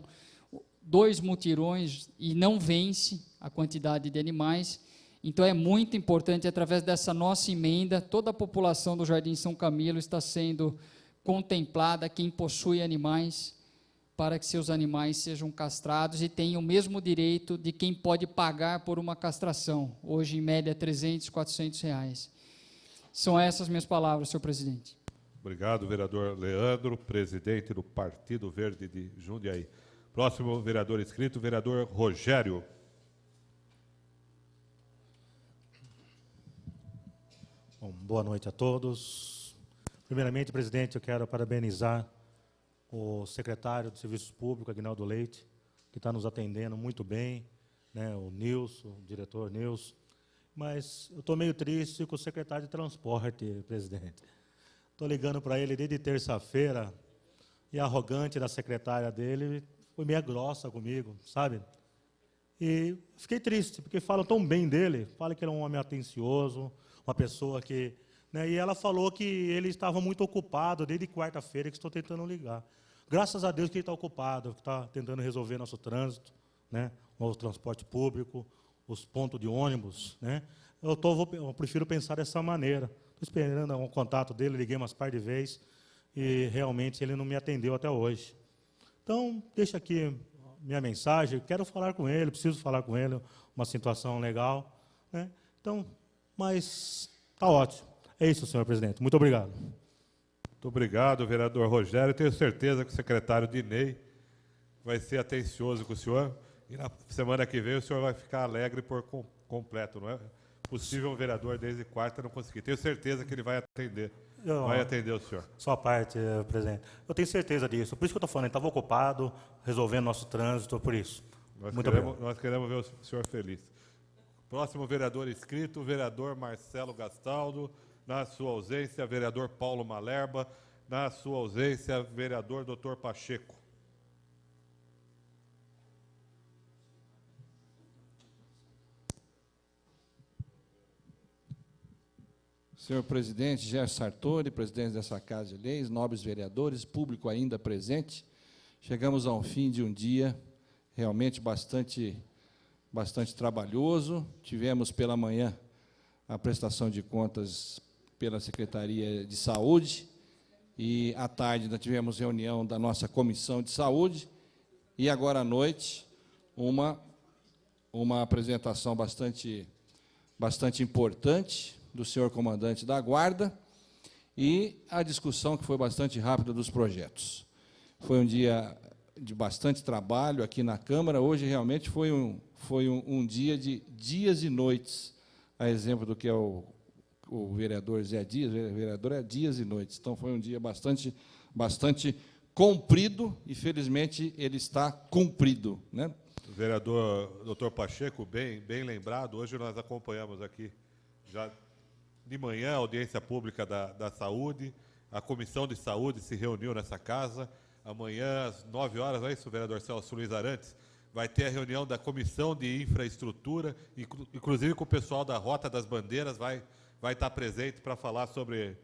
2 mutirões e não vence a quantidade de animais. Então, é muito importante, através dessa nossa emenda, toda a população do Jardim São Camilo está sendo contemplada, quem possui animais, para que seus animais sejam castrados e tenham o mesmo direito de quem pode pagar por uma castração, hoje em média R$300, R$400. São essas minhas palavras, senhor presidente. Obrigado, vereador Leandro, presidente do Partido Verde de Jundiaí. Próximo vereador inscrito, vereador Rogério. Bom, boa noite a todos. Primeiramente, presidente, eu quero parabenizar o secretário de Serviços Públicos, Aguinaldo Leite, que está nos atendendo muito bem, né, o Nilson, o diretor Nilson, mas eu estou meio triste com o secretário de Transporte, presidente. Estou ligando para ele desde terça-feira, e a arrogante da secretária dele foi meio grossa comigo, sabe? E fiquei triste, porque falam tão bem dele, falam que ele é um homem atencioso, uma pessoa que... Né, e ela falou que ele estava muito ocupado desde quarta-feira, que estou tentando ligar. Graças a Deus que ele está ocupado, que está tentando resolver nosso trânsito, né, o transporte público, os pontos de ônibus. Né. Eu prefiro pensar dessa maneira. Estou esperando um contato dele, liguei umas par de vezes, e realmente ele não me atendeu até hoje. Então, deixa aqui minha mensagem, quero falar com ele, preciso falar com ele, uma situação legal. Né. Então, mas está ótimo. É isso, senhor presidente. Muito obrigado. Muito obrigado, vereador Rogério. Tenho certeza que o secretário Dinei vai ser atencioso com o senhor. E na semana que vem o senhor vai ficar alegre por completo, não é? Possível um vereador desde quarta não conseguir. Tenho certeza que ele vai atender. Vai atender o senhor. Sua parte, presidente. Eu tenho certeza disso. Por isso que eu estou falando, ele estava ocupado, resolvendo nosso trânsito, por isso. Nós queremos ver o senhor feliz. Próximo vereador inscrito, o vereador Marcelo Gastaldo. Na sua ausência, vereador Paulo Malerba. Na sua ausência, vereador Dr. Pacheco. Senhor presidente Gerson Sartori, presidente dessa Casa de Leis, nobres vereadores, público ainda presente, chegamos ao fim de um dia realmente bastante trabalhoso. Tivemos pela manhã a prestação de contas pela Secretaria de Saúde e à tarde nós tivemos reunião da nossa Comissão de Saúde e agora à noite uma apresentação bastante importante do senhor comandante da Guarda e a discussão que foi bastante rápida dos projetos. Foi um dia de bastante trabalho aqui na Câmara. Hoje realmente foi um dia de dias e noites, a exemplo do que é o vereador Zé Dias. O vereador é dias e noites. Então foi um dia bastante comprido e felizmente ele está cumprido, né? O vereador Dr. Pacheco, bem lembrado, hoje nós acompanhamos aqui já de manhã a audiência pública da saúde, a Comissão de Saúde se reuniu nessa casa. Amanhã, às 9 horas, não é isso, vereador Celso Luiz Arantes? Vai ter a reunião da Comissão de Infraestrutura, inclusive com o pessoal da Rota das Bandeiras, vai estar presente para falar sobre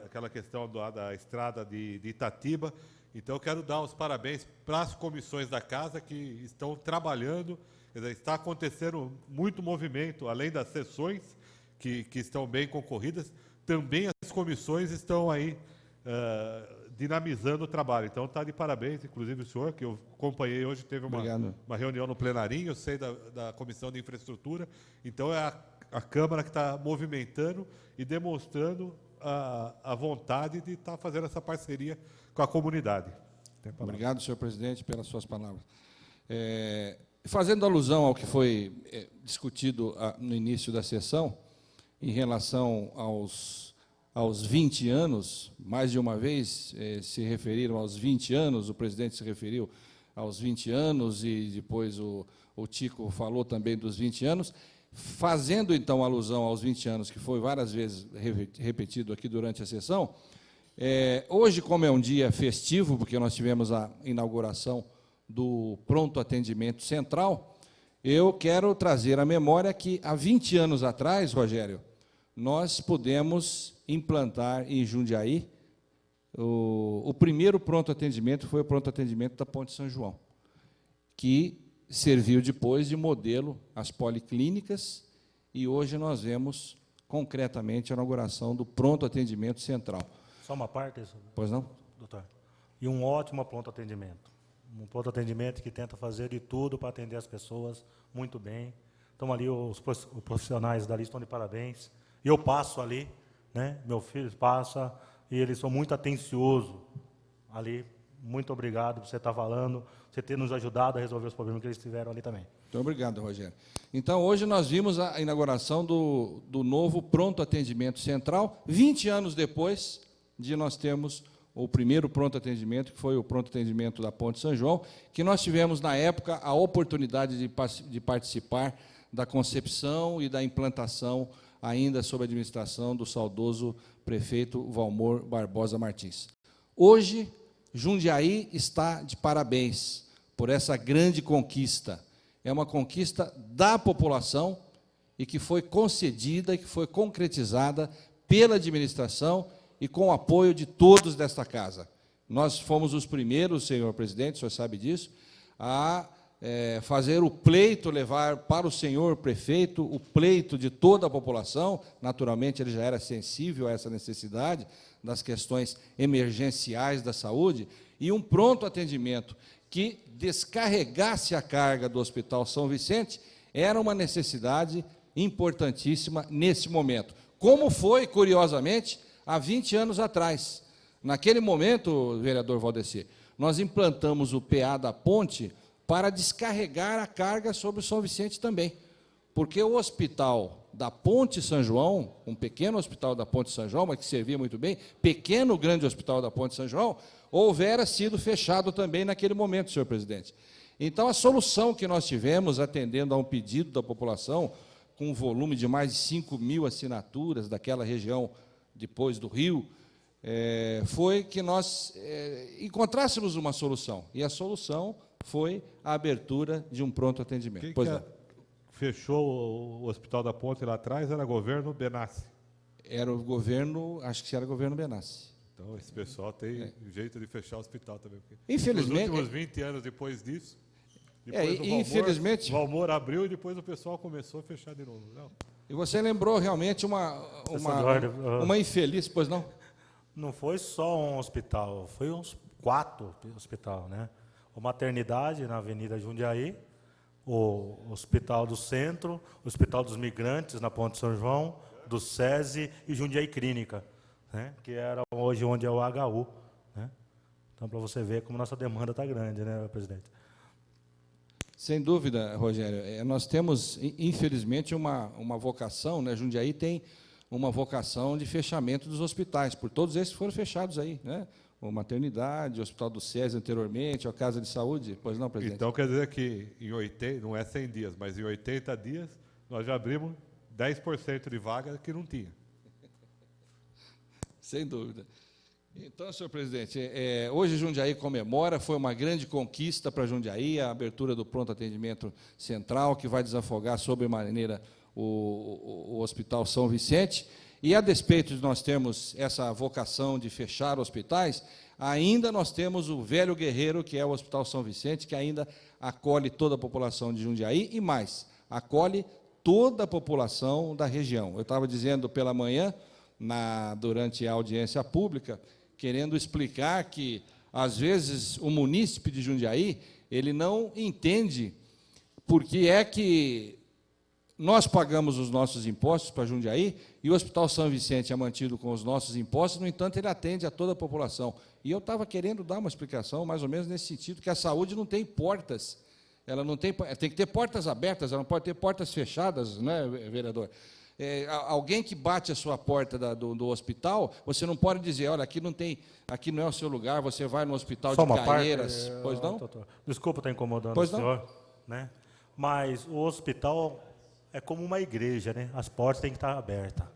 aquela questão da estrada de Itatiba. Então, eu quero dar os parabéns para as comissões da casa que estão trabalhando. Quer dizer, está acontecendo muito movimento, além das sessões, que estão bem concorridas, também as comissões estão aí dinamizando o trabalho. Então, está de parabéns, inclusive o senhor, que eu acompanhei hoje, teve uma reunião no plenarinho, eu sei da Comissão de Infraestrutura. Então, é a Câmara que está movimentando e demonstrando a vontade de estar fazendo essa parceria com a comunidade. Obrigado, senhor presidente, pelas suas palavras. Fazendo alusão ao que foi discutido no início da sessão, em relação aos 20 anos, mais de uma vez se referiram aos 20 anos, o presidente se referiu aos 20 anos e depois o Tico falou também dos 20 anos, fazendo então alusão aos 20 anos, que foi várias vezes repetido aqui durante a sessão. Hoje, como é um dia festivo, porque nós tivemos a inauguração do Pronto Atendimento Central, eu quero trazer à memória que, há 20 anos atrás, Rogério, nós pudemos implantar em Jundiaí o primeiro pronto atendimento, foi o pronto atendimento da Ponte São João, que serviu depois de modelo às policlínicas, e hoje nós vemos concretamente a inauguração do Pronto Atendimento Central. Só uma parte, isso? Pois não? Doutor. E um ótimo pronto atendimento. Um pronto atendimento que tenta fazer de tudo para atender as pessoas muito bem. Então, ali, os profissionais dali estão de parabéns. E eu passo ali, né? Meu filho passa, e eles são muito atenciosos ali. Muito obrigado por você estar falando, você ter nos ajudado a resolver os problemas que eles tiveram ali também. Muito obrigado, Rogério. Então, hoje nós vimos a inauguração do novo Pronto Atendimento Central, 20 anos depois de nós termos o primeiro pronto atendimento, que foi o pronto atendimento da Ponte São João, que nós tivemos, na época, a oportunidade de participar da concepção e da implantação, ainda sob a administração do saudoso prefeito Valmor Barbosa Martins. Hoje, Jundiaí está de parabéns por essa grande conquista. É uma conquista da população e que foi concedida e que foi concretizada pela administração e com o apoio de todos desta casa. Nós fomos os primeiros, senhor presidente, o senhor sabe disso, a fazer o pleito, levar para o senhor prefeito o pleito de toda a população. Naturalmente, ele já era sensível a essa necessidade das questões emergenciais da saúde, e um pronto atendimento que descarregasse a carga do Hospital São Vicente era uma necessidade importantíssima nesse momento, como foi, curiosamente, há 20 anos atrás. Naquele momento, vereador Valdecir, nós implantamos o PA da ponte para descarregar a carga sobre o São Vicente também, porque o hospital da Ponte São João, um pequeno hospital da Ponte São João, mas que servia muito bem, pequeno, grande hospital da Ponte São João, houvera sido fechado também naquele momento, senhor presidente. Então, a solução que nós tivemos, atendendo a um pedido da população, com um volume de mais de 5.000 assinaturas daquela região depois do Rio, foi que nós encontrássemos uma solução, e a solução foi a abertura de um pronto atendimento. Quem fechou o Hospital da Ponte lá atrás era governo Benassi. Era o governo, acho que era o governo Benassi. Então, esse pessoal tem jeito de fechar o hospital também. Infelizmente... Nos últimos 20 anos depois disso, infelizmente... o Valmor abriu e depois o pessoal começou a fechar de novo. Não. E você lembrou realmente uma infeliz, pois não? Não foi só um hospital, foi uns 4 hospitais, né? A maternidade na Avenida Jundiaí, o Hospital do Centro, o Hospital dos Migrantes na Ponte São João, do SESI e Jundiaí Clínica, né? Que era hoje onde é o HU, né? Então, para você ver como nossa demanda está grande, né, presidente? Sem dúvida, Rogério. Nós temos, infelizmente, uma vocação, né? Jundiaí tem uma vocação de fechamento dos hospitais, por todos esses que foram fechados aí, né? A maternidade, o Hospital do SESI anteriormente, a Casa de Saúde, pois não, presidente? Então, quer dizer que em 80, não é 100 dias, mas em 80 dias, nós já abrimos 10% de vaga que não tinha. Sem dúvida. Então, senhor presidente, hoje Jundiaí comemora, foi uma grande conquista para Jundiaí, a abertura do pronto atendimento central, que vai desafogar sobremaneira o Hospital São Vicente. E, a despeito de nós termos essa vocação de fechar hospitais, ainda nós temos o velho guerreiro, que é o Hospital São Vicente, que ainda acolhe toda a população de Jundiaí, e mais, acolhe toda a população da região. Eu estava dizendo pela manhã, durante a audiência pública, querendo explicar que, às vezes, o munícipe de Jundiaí, ele não entende por que é que nós pagamos os nossos impostos para Jundiaí e o Hospital São Vicente é mantido com os nossos impostos, no entanto, ele atende a toda a população. E eu estava querendo dar uma explicação, mais ou menos nesse sentido, que a saúde não tem portas, ela não tem que ter portas abertas, ela não pode ter portas fechadas, né, vereador? Alguém que bate a sua porta do hospital, você não pode dizer, olha, aqui não é o seu lugar, você vai no hospital Só de uma Caieiras, parte, pois não? doutor, desculpa estar incomodando Pois o senhor, né? Mas o hospital é como uma igreja, né? As portas têm que estar abertas.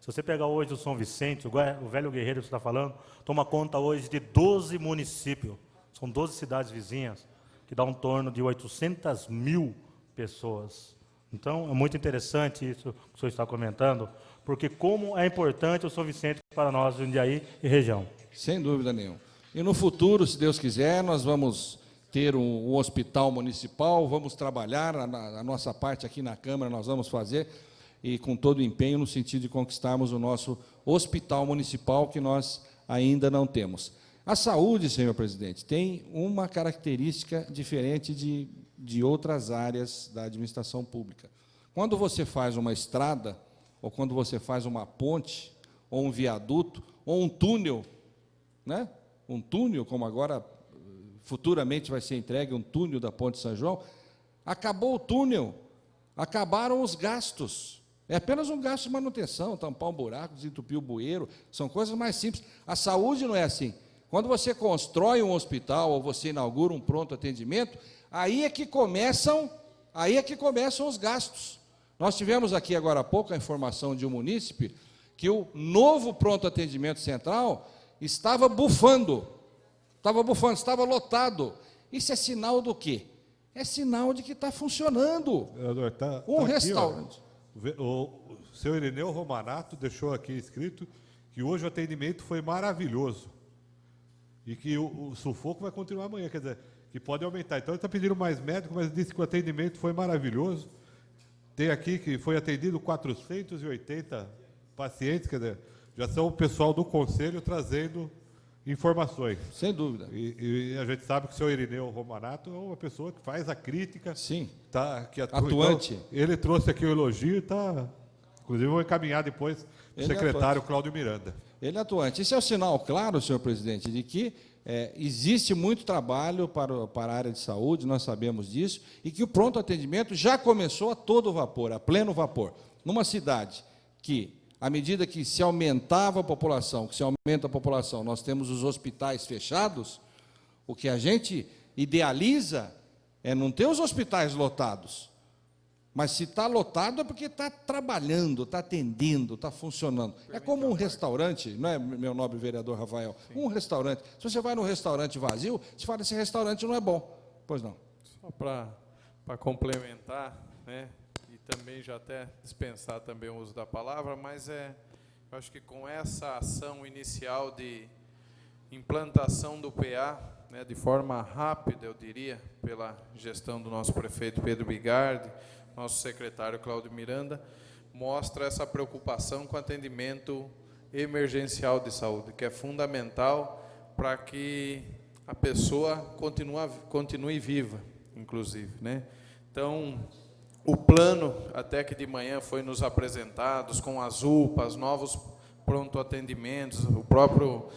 Se você pegar hoje o São Vicente, o velho guerreiro que você está falando, toma conta hoje de 12 municípios, são 12 cidades vizinhas, que dá um torno de 800 mil pessoas. Então, é muito interessante isso que o senhor está comentando, porque como é importante o São Vicente para nós, Jundiaí e região. Sem dúvida nenhuma. E no futuro, se Deus quiser, nós vamos ter um hospital municipal, vamos trabalhar, a nossa parte aqui na Câmara nós vamos fazer, e com todo o empenho no sentido de conquistarmos o nosso hospital municipal, que nós ainda não temos. A saúde, senhor presidente, tem uma característica diferente de outras áreas da administração pública. Quando você faz uma estrada, ou quando você faz uma ponte, ou um viaduto, ou um túnel, né? Um túnel, como agora futuramente vai ser entregue um túnel da Ponte São João, acabou o túnel, acabaram os gastos. É apenas um gasto de manutenção, tampar um buraco, desentupir o bueiro, são coisas mais simples. A saúde não é assim. Quando você constrói um hospital ou você inaugura um pronto atendimento, aí é que começam os gastos. Nós tivemos aqui agora há pouco a informação de um munícipe que o novo pronto atendimento central estava bufando, estava lotado. Isso é sinal do quê? É sinal de que está funcionando. Um restaurante. O seu Irineu Romanato deixou aqui escrito que hoje o atendimento foi maravilhoso e que o sufoco vai continuar amanhã, quer dizer, que pode aumentar. Então, ele está pedindo mais médico, mas disse que o atendimento foi maravilhoso. Tem aqui que foi atendido 480 pacientes, quer dizer, já são o pessoal do Conselho trazendo informações. Sem dúvida. E a gente sabe que o senhor Irineu Romanato é uma pessoa que faz a crítica. Sim. Que atuante. Então, ele trouxe aqui o elogio e está... Inclusive, eu vou encaminhar depois para o secretário Cláudio Miranda. Ele é atuante. Isso é um sinal claro, senhor presidente, de que existe muito trabalho para a área de saúde, nós sabemos disso, e que o pronto atendimento já começou a todo vapor, a pleno vapor. Numa cidade que, à medida que se aumentava a população, que se aumenta a população, nós temos os hospitais fechados, o que a gente idealiza é não ter os hospitais lotados. Mas se está lotado é porque está trabalhando, está atendendo, está funcionando. É como um restaurante, não é, meu nobre vereador Rafael? Sim. Um restaurante. Se você vai num restaurante vazio, você fala, esse restaurante não é bom. Pois não. Só para complementar, né, e também já até dispensar também o uso da palavra, mas Acho que com essa ação inicial de implantação do PA, né, de forma rápida, eu diria, pela gestão do nosso prefeito Pedro Bigardi, nosso secretário Cláudio Miranda, mostra essa preocupação com o atendimento emergencial de saúde, que é fundamental para que a pessoa continue viva, inclusive, né? Então, o plano, até que de manhã foi nos apresentado, com as UPAs, novos pronto-atendimentos, o próprio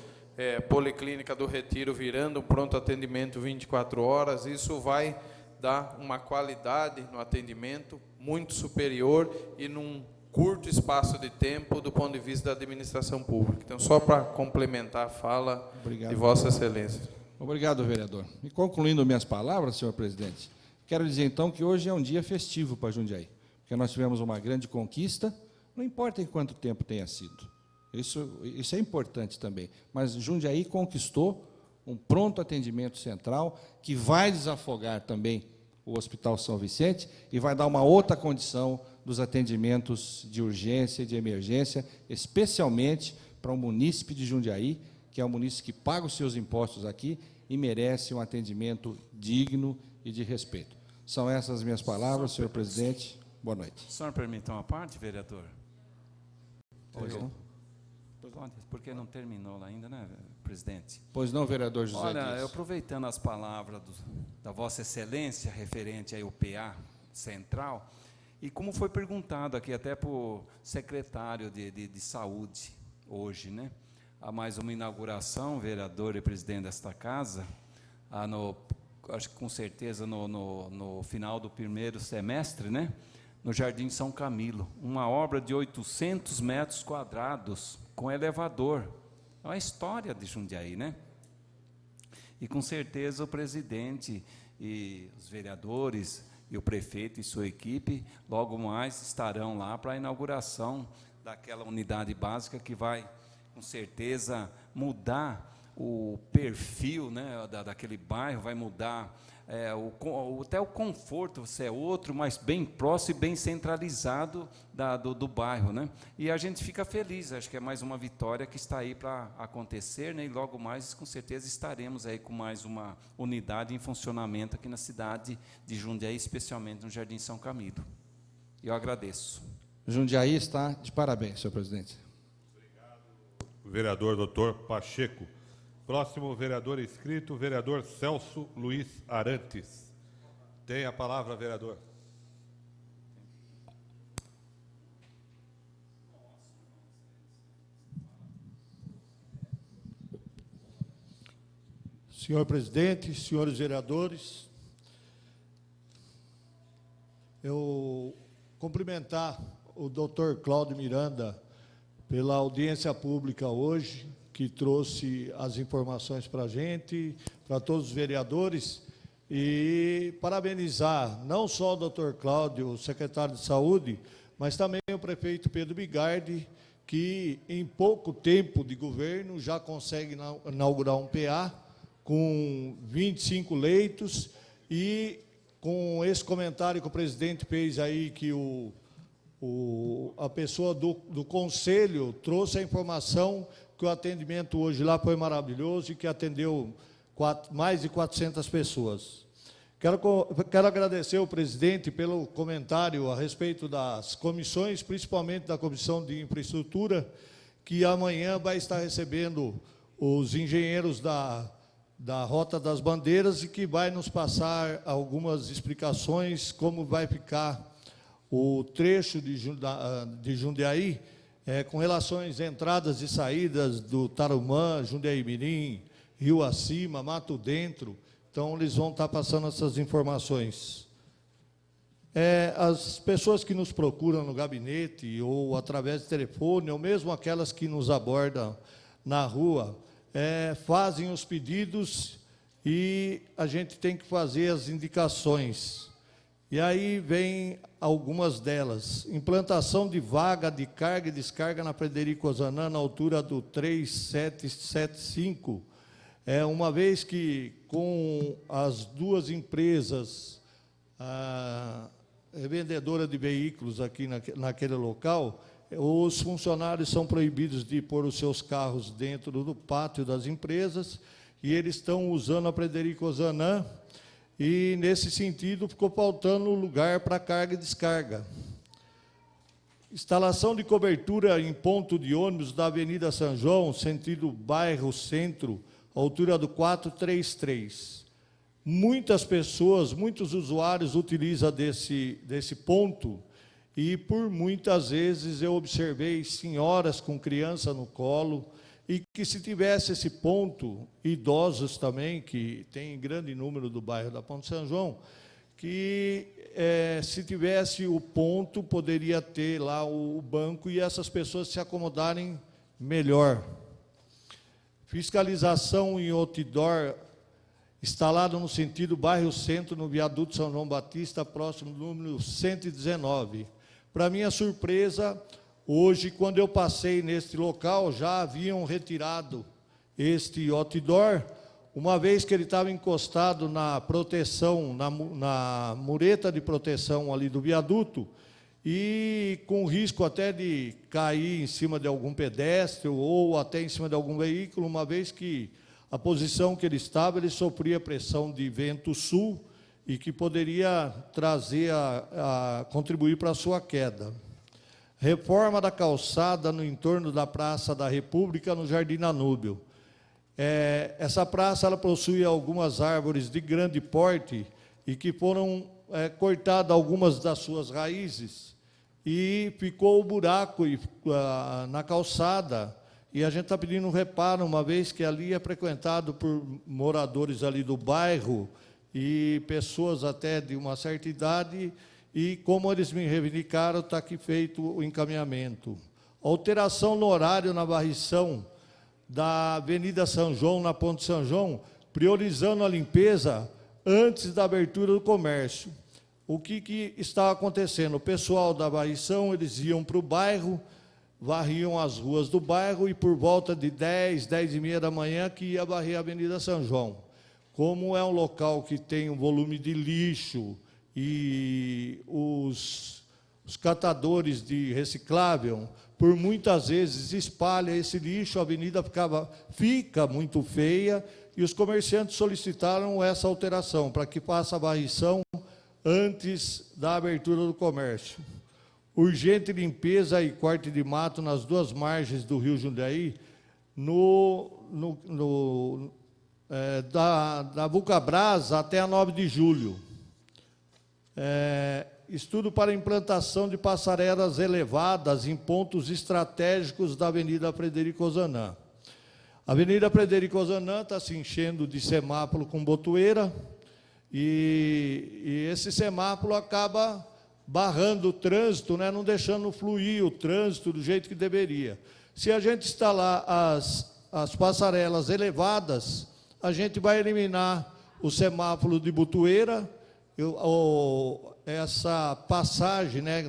Policlínica do Retiro virando um pronto-atendimento 24 horas, isso vai dar uma qualidade no atendimento muito superior e num curto espaço de tempo do ponto de vista da administração pública. Então, só para complementar a fala de Vossa Excelência. Obrigado, vereador. E concluindo minhas palavras, senhor presidente, quero dizer, então, que hoje é um dia festivo para Jundiaí, porque nós tivemos uma grande conquista, não importa em quanto tempo tenha sido. Isso é importante também. Mas Jundiaí conquistou um pronto atendimento central que vai desafogar também o Hospital São Vicente e vai dar uma outra condição dos atendimentos de urgência e de emergência, especialmente para o munícipe de Jundiaí, que é um munícipe que paga os seus impostos aqui e merece um atendimento digno e de respeito. São essas as minhas palavras, senhor presidente. Boa noite. O senhor permite uma parte, vereador? Pois não. Porque não terminou lá ainda, né, presidente? Pois não, vereador José Olha, Dias. eu aproveitando as palavras da Vossa Excelência, referente ao PA Central, e como foi perguntado aqui até para o secretário de Saúde, hoje, né? Há mais uma inauguração, vereador e presidente desta casa, acho que com certeza no final do primeiro semestre, né? No Jardim São Camilo, uma obra de 800 metros quadrados, com elevador. É uma história de Jundiaí, né? E com certeza o presidente e os vereadores e o prefeito e sua equipe logo mais estarão lá para a inauguração daquela unidade básica que vai, com certeza, mudar o perfil, né, daquele bairro, vai mudar até o conforto, você é outro, mas bem próximo e bem centralizado do bairro, né? E a gente fica feliz, acho que é mais uma vitória que está aí para acontecer, né? E logo mais, com certeza, estaremos aí com mais uma unidade em funcionamento aqui na cidade de Jundiaí, especialmente no Jardim São Camilo. E eu agradeço. Jundiaí está de parabéns, senhor presidente. Obrigado, vereador doutor Pacheco. Próximo vereador inscrito, vereador Celso Luiz Arantes. Tem a palavra, vereador. Senhor presidente, senhores vereadores, eu cumprimentar o doutor Cláudio Miranda pela audiência pública hoje, que trouxe as informações para a gente, para todos os vereadores, e parabenizar não só o doutor Cláudio, o secretário de Saúde, mas também o prefeito Pedro Bigardi, que em pouco tempo de governo já consegue inaugurar um PA com 25 leitos, e com esse comentário que o presidente fez aí, que a pessoa do conselho trouxe a informação que o atendimento hoje lá foi maravilhoso e que atendeu mais de 400 pessoas. Quero agradecer ao presidente pelo comentário a respeito das comissões, principalmente da Comissão de Infraestrutura, que amanhã vai estar recebendo os engenheiros da Rota das Bandeiras e que vai nos passar algumas explicações como vai ficar o trecho de Jundiaí, com relações entradas e saídas do Tarumã, Jundiaí Mirim, Rio Acima, Mato Dentro. Então, eles vão estar passando essas informações. As pessoas que nos procuram no gabinete, ou através de telefone, ou mesmo aquelas que nos abordam na rua, fazem os pedidos e a gente tem que fazer as indicações. E aí vem algumas delas. Implantação de vaga de carga e descarga na Frederico Ozanam, na altura do 3775. Uma vez que com as duas empresas, a revendedora de veículos aqui naquele local, os funcionários são proibidos de pôr os seus carros dentro do pátio das empresas, e eles estão usando a Frederico Ozanam, e, nesse sentido, ficou faltando lugar para carga e descarga. Instalação de cobertura em ponto de ônibus da Avenida São João, sentido bairro Centro, altura do 433. Muitas pessoas, muitos usuários utilizam desse ponto, e por muitas vezes eu observei senhoras com criança no colo, e que, se tivesse esse ponto, idosos também, que tem grande número do bairro da Ponte São João, que se tivesse o ponto, poderia ter lá o banco e essas pessoas se acomodarem melhor. Fiscalização em outdoor instalado no sentido bairro Centro, no viaduto São João Batista, próximo do número 119. Para minha surpresa, hoje, quando eu passei neste local, já haviam retirado este outdoor, uma vez que ele estava encostado na proteção, na mureta de proteção ali do viaduto, e com risco até de cair em cima de algum pedestre ou até em cima de algum veículo, uma vez que a posição que ele estava, ele sofria pressão de vento sul e que poderia trazer contribuir para a sua queda. Reforma da calçada no entorno da Praça da República, no Jardim Danúbio. Essa praça ela possui algumas árvores de grande porte e que foram cortadas algumas das suas raízes, e ficou o buraco na calçada, e a gente está pedindo um reparo, uma vez que ali é frequentado por moradores ali do bairro e pessoas até de uma certa idade, e como eles me reivindicaram, está aqui feito o encaminhamento. Alteração no horário na varrição da Avenida São João, na Ponte São João, priorizando a limpeza antes da abertura do comércio. O que está acontecendo? O pessoal da varrição, eles iam para o bairro, varriam as ruas do bairro, e por volta de 10, 10h30 da manhã, que ia varrer a Avenida São João. Como é um local que tem um volume de lixo, e os catadores de reciclável, por muitas vezes, espalham esse lixo, a avenida fica muito feia, e os comerciantes solicitaram essa alteração, para que faça a varrição antes da abertura do comércio. Urgente limpeza e corte de mato nas duas margens do Rio Jundiaí, da Vulcabras até a 9 de julho. Estudo para implantação de passarelas elevadas em pontos estratégicos da Avenida Frederico Ozanam. A Avenida Frederico Ozanam está se enchendo de semáforo com botoeira, e esse semáforo acaba barrando o trânsito, né, não deixando fluir o trânsito do jeito que deveria. Se a gente instalar as passarelas elevadas, a gente vai eliminar o semáforo de botoeira, essa passagem, né,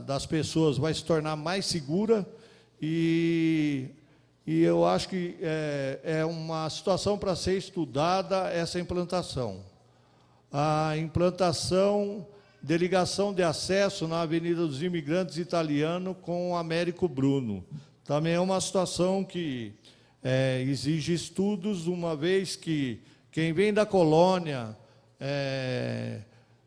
das pessoas vai se tornar mais segura, e eu acho que é uma situação para ser estudada essa implantação. A implantação de ligação de acesso na Avenida dos Imigrantes Italiano com o Américo Bruno. Também é uma situação que exige estudos, uma vez que quem vem da colônia,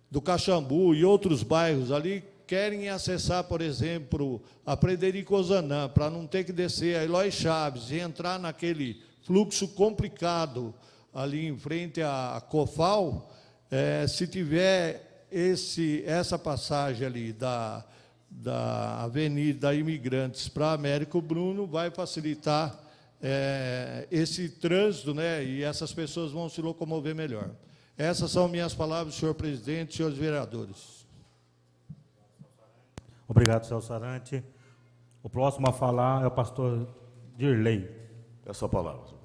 do Caxambu e outros bairros ali, querem acessar, por exemplo, a Frederico Ozanam, para não ter que descer a Eloy Chaves e entrar naquele fluxo complicado ali em frente à Cofal. Se tiver essa passagem ali da Avenida Imigrantes para Américo Bruno, vai facilitar esse trânsito, né, e essas pessoas vão se locomover melhor. Essas são minhas palavras, senhor presidente, senhores vereadores. Obrigado, senhor Sarante. O próximo a falar é o pastor Dirley. É a sua palavra.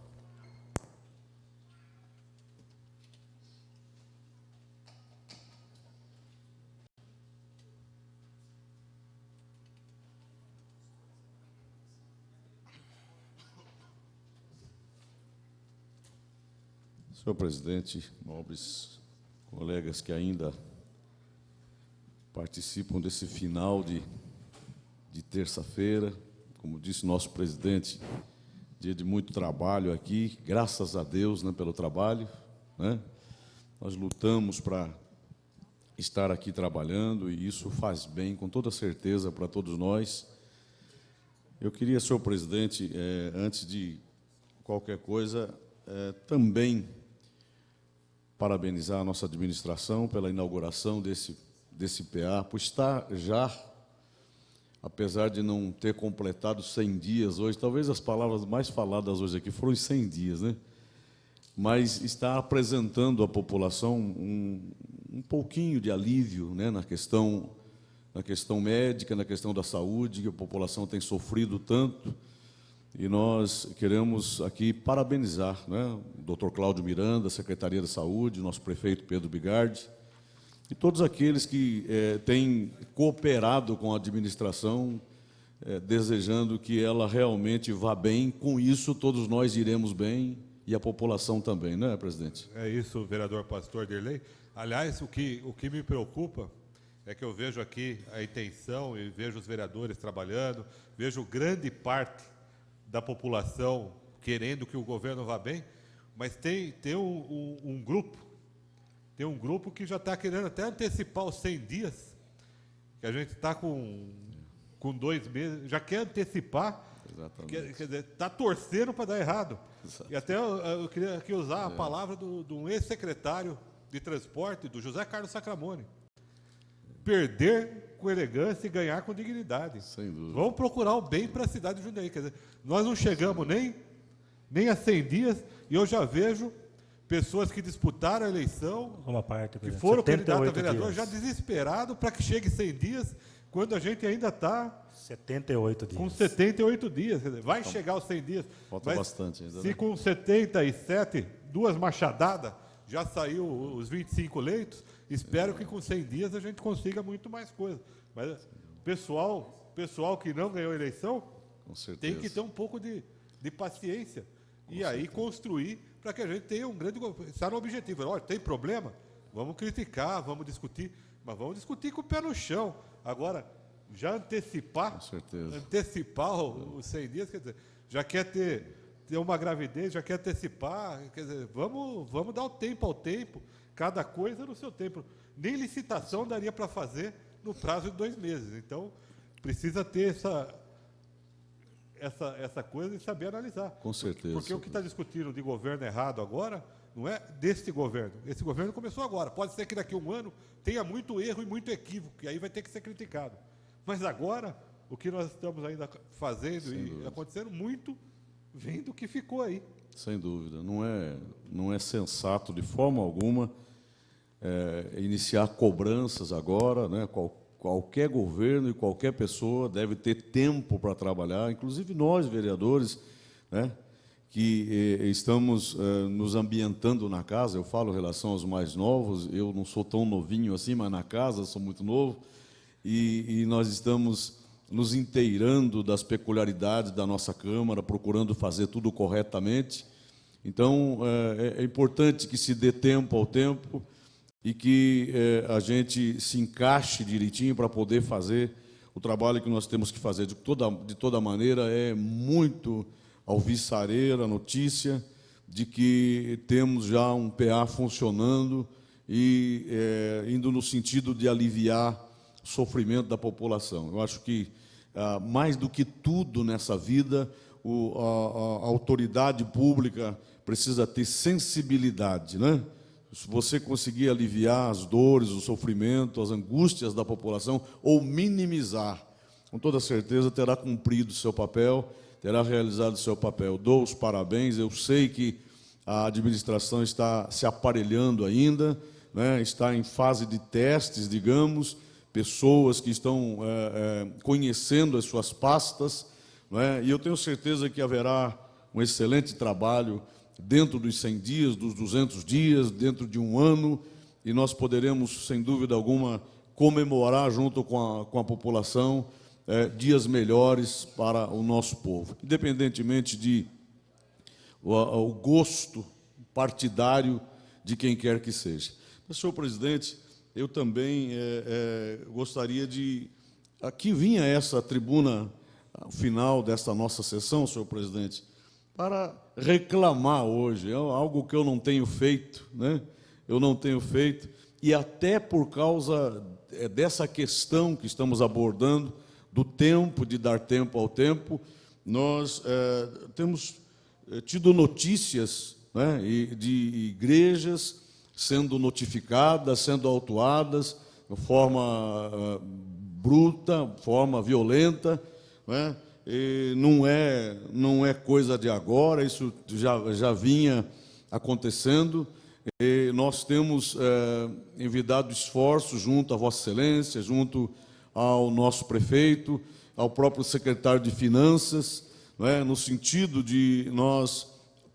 Senhor presidente, nobres colegas que ainda participam desse final de de terça-feira. Como disse nosso presidente, dia de muito trabalho aqui, graças a Deus, né, pelo trabalho, né? Nós lutamos para estar aqui trabalhando e isso faz bem, com toda certeza, para todos nós. Eu queria, senhor presidente, antes de qualquer coisa, também parabenizar a nossa administração pela inauguração desse PA, por estar já, apesar de não ter completado 100 dias hoje, talvez as palavras mais faladas hoje aqui foram os 100 dias, né? Mas está apresentando à população um pouquinho de alívio, né, na questão médica, na questão da saúde, que a população tem sofrido tanto, e nós queremos aqui parabenizar, né, o Dr. Cláudio Miranda, a Secretaria da Saúde, nosso prefeito Pedro Bigardi, e todos aqueles que têm cooperado com a administração, desejando que ela realmente vá bem. Com isso, todos nós iremos bem, e a população também, não é, presidente? É isso, vereador Pastor Derlei. Aliás, o que me preocupa é que eu vejo aqui a intenção e vejo os vereadores trabalhando, vejo grande parte da população querendo que o governo vá bem, mas tem um grupo que já está querendo até antecipar os 100 dias, que a gente está com 2 meses, já quer antecipar. Exatamente. Quer dizer, está torcendo para dar errado. Exato. E até eu queria aqui usar a palavra de um ex-secretário de transporte, do José Carlos Sacramone. Perder com elegância e ganhar com dignidade. Sem dúvida. Vamos procurar o bem para a cidade de Jundiaí. Quer dizer, nós não chegamos nem a 100 dias, e eu já vejo pessoas que disputaram a eleição, que foram candidatos a vereador, já desesperados para que chegue 100 dias, quando a gente ainda está 78 dias. com 78 dias. Quer dizer, vai chegar aos 100 dias. Falta bastante ainda, Se né? com 77, 2 machadadas, já saiu os 25 leitos, espero que com 100 dias a gente consiga muito mais coisa. Mas pessoal que não ganhou a eleição, Com certeza. tem que ter um pouco de paciência. E aí construir para que a gente tenha um grande... Está no objetivo. Olha, tem problema? Vamos criticar, vamos discutir, mas vamos discutir com o pé no chão. Agora, já antecipar os 100 dias, quer dizer, já quer ter uma gravidez, já quer antecipar, quer dizer, vamos dar o tempo ao tempo, cada coisa no seu tempo. Nem licitação daria para fazer no prazo de 2 meses. Então, precisa ter essa coisa e saber analisar. Com certeza. Porque o que está discutindo de governo errado agora não é desse governo. Esse governo começou agora. Pode ser que daqui a um ano tenha muito erro e muito equívoco, e aí vai ter que ser criticado. Mas agora, o que nós estamos ainda fazendo Sem e dúvida. acontecendo muito, vem do que ficou aí. Sem dúvida. Não é sensato, de forma alguma, iniciar cobranças agora, né? Qualquer governo e qualquer pessoa deve ter tempo para trabalhar, inclusive nós, vereadores, né, que estamos nos ambientando na casa. Eu falo em relação aos mais novos, eu não sou tão novinho assim, mas na casa sou muito novo, e nós estamos nos inteirando das peculiaridades da nossa Câmara, procurando fazer tudo corretamente. Então, é importante que se dê tempo ao tempo, e que a gente se encaixe direitinho para poder fazer o trabalho que nós temos que fazer. De toda maneira, é muito alvissareira a notícia de que temos já um PA funcionando e indo no sentido de aliviar o sofrimento da população. Eu acho que, mais do que tudo nessa vida, a autoridade pública precisa ter sensibilidade, né? Se você conseguir aliviar as dores, o sofrimento, as angústias da população, ou minimizar, com toda certeza terá cumprido o seu papel, terá realizado o seu papel. Dou os parabéns. Eu sei que a administração está se aparelhando ainda, né? Está em fase de testes, digamos, pessoas que estão conhecendo as suas pastas, né? E eu tenho certeza que haverá um excelente trabalho dentro dos 100 dias, dos 200 dias, dentro de um ano, e nós poderemos, sem dúvida alguma, comemorar junto com a população dias melhores para o nosso povo, independentemente de o gosto partidário de quem quer que seja. Mas, senhor presidente, eu também gostaria de aqui vinha essa tribuna, ao final desta nossa sessão, senhor presidente, para reclamar hoje, é algo que eu não tenho feito, né? Eu não tenho feito, e até por causa dessa questão que estamos abordando, do tempo, de dar tempo ao tempo, nós temos tido notícias, né, de igrejas sendo notificadas, sendo autuadas de forma bruta, forma violenta, né? E não é coisa de agora, isso já vinha acontecendo. E nós temos envidado esforços junto a Vossa Excelência, junto ao nosso prefeito, ao próprio secretário de Finanças, né, no sentido de nós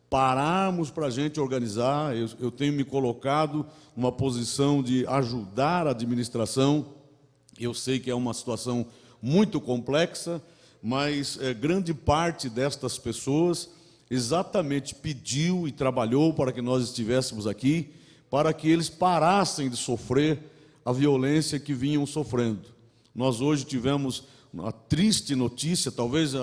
pararmos para a gente organizar. Eu tenho me colocado numa posição de ajudar a administração. Eu sei que é uma situação muito complexa, mas grande parte destas pessoas exatamente pediu e trabalhou para que nós estivéssemos aqui, para que eles parassem de sofrer a violência que vinham sofrendo. Nós hoje tivemos uma triste notícia, talvez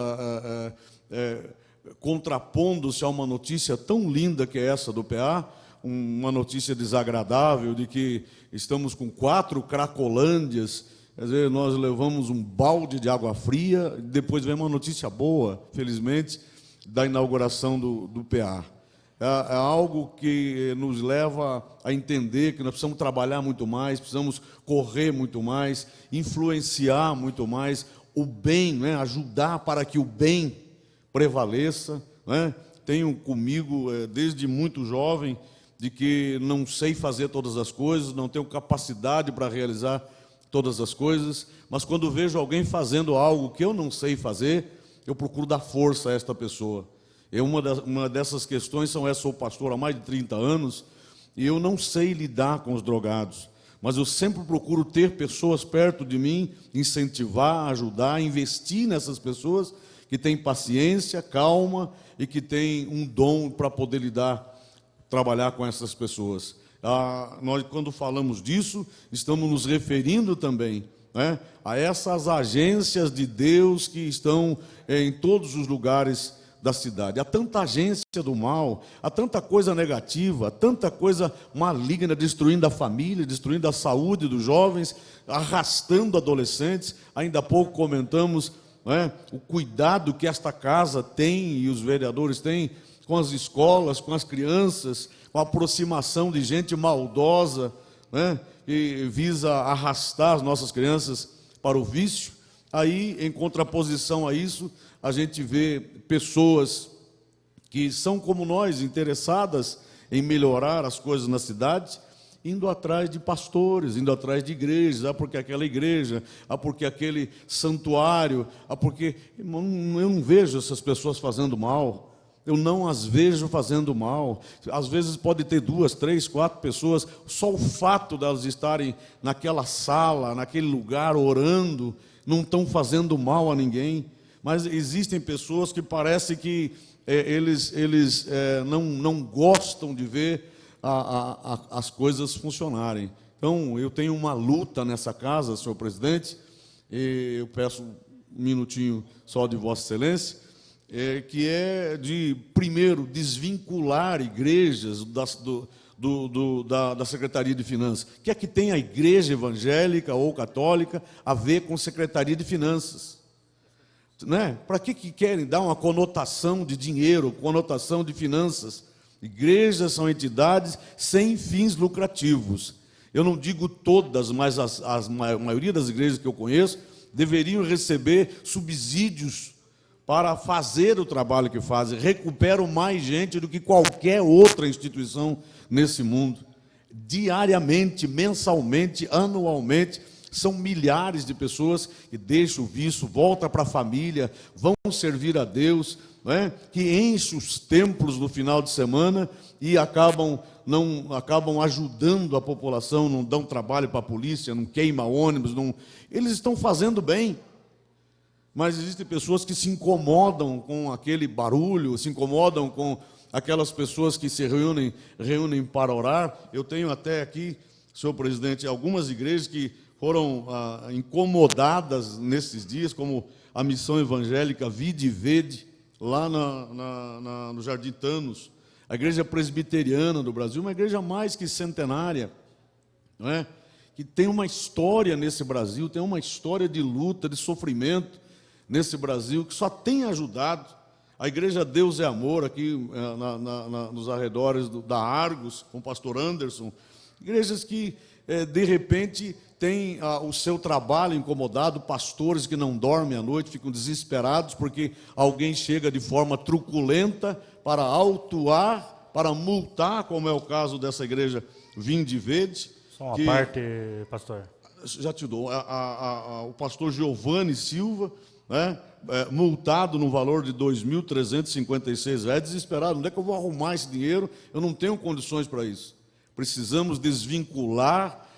contrapondo-se a uma notícia tão linda que é essa do PA, uma notícia desagradável de que estamos com 4 cracolândias. Quer dizer, nós levamos um balde de água fria, depois vem uma notícia boa, felizmente, da inauguração do PA. É algo que nos leva a entender que nós precisamos trabalhar muito mais, precisamos correr muito mais, influenciar muito mais o bem, né? Ajudar para que o bem prevaleça, né? Tenho comigo, desde muito jovem, de que não sei fazer todas as coisas, não tenho capacidade para realizar todas as coisas, mas quando vejo alguém fazendo algo que eu não sei fazer, eu procuro dar força a esta pessoa. Uma dessas questões eu sou pastor há mais de 30 anos, e eu não sei lidar com os drogados, mas eu sempre procuro ter pessoas perto de mim, incentivar, ajudar, investir nessas pessoas que têm paciência, calma e que têm um dom para poder trabalhar com essas pessoas. Nós, quando falamos disso, estamos nos referindo também, né, a essas agências de Deus que estão em todos os lugares da cidade. Há tanta agência do mal, há tanta coisa negativa, há tanta coisa maligna destruindo a família, destruindo a saúde dos jovens, arrastando adolescentes. Ainda há pouco comentamos, né, o cuidado que esta casa tem e os vereadores têm com as escolas, com as crianças, com a aproximação de gente maldosa, né, que visa arrastar as nossas crianças para o vício. Aí, em contraposição a isso, a gente vê pessoas que são como nós, interessadas em melhorar as coisas na cidade, indo atrás de pastores, indo atrás de igrejas, porque aquela igreja, porque aquele santuário, porque eu não vejo essas pessoas fazendo mal. Eu não as vejo fazendo mal. Às vezes pode ter 2, 3, 4 pessoas, só o fato delas estarem naquela sala, naquele lugar, orando, não estão fazendo mal a ninguém. Mas existem pessoas que parece que eles não gostam de ver as coisas funcionarem. Então, eu tenho uma luta nessa casa, senhor presidente, e eu peço um minutinho só de Vossa Excelência, que é de, primeiro, desvincular igrejas da Secretaria de Finanças. O que é que tem a igreja evangélica ou católica a ver com Secretaria de Finanças? Né? Para que querem dar uma conotação de dinheiro, conotação de finanças? Igrejas são entidades sem fins lucrativos. Eu não digo todas, mas a maioria das igrejas que eu conheço deveriam receber subsídios para fazer o trabalho que fazem. Recuperam mais gente do que qualquer outra instituição nesse mundo. Diariamente, mensalmente, anualmente, são milhares de pessoas que deixam o vício, voltam para a família, vão servir a Deus, né? Que enchem os templos no final de semana e acabam ajudando a população, não dão trabalho para a polícia, não queima ônibus, eles estão fazendo bem. Mas existem pessoas que se incomodam com aquele barulho, se incomodam com aquelas pessoas que se reúnem para orar. Eu tenho até aqui, senhor presidente, algumas igrejas que foram incomodadas nesses dias, como a missão evangélica Vide e Vede, lá no Jardim Thanos, a igreja presbiteriana do Brasil, uma igreja mais que centenária, não é? Que tem uma história nesse Brasil, tem uma história de luta, de sofrimento nesse Brasil, que só tem ajudado. A igreja Deus é Amor, aqui nos arredores da Argos, com o pastor Anderson, igrejas que, de repente, têm o seu trabalho incomodado, pastores que não dormem à noite, ficam desesperados, porque alguém chega de forma truculenta para autuar, para multar, como é o caso dessa igreja Vinde e Vede. Só uma parte, pastor. Já te dou. O pastor Giovanni Silva, né, multado no valor de R$ 2.356, desesperado. Onde é que eu vou arrumar esse dinheiro? Eu não tenho condições para isso. Precisamos desvincular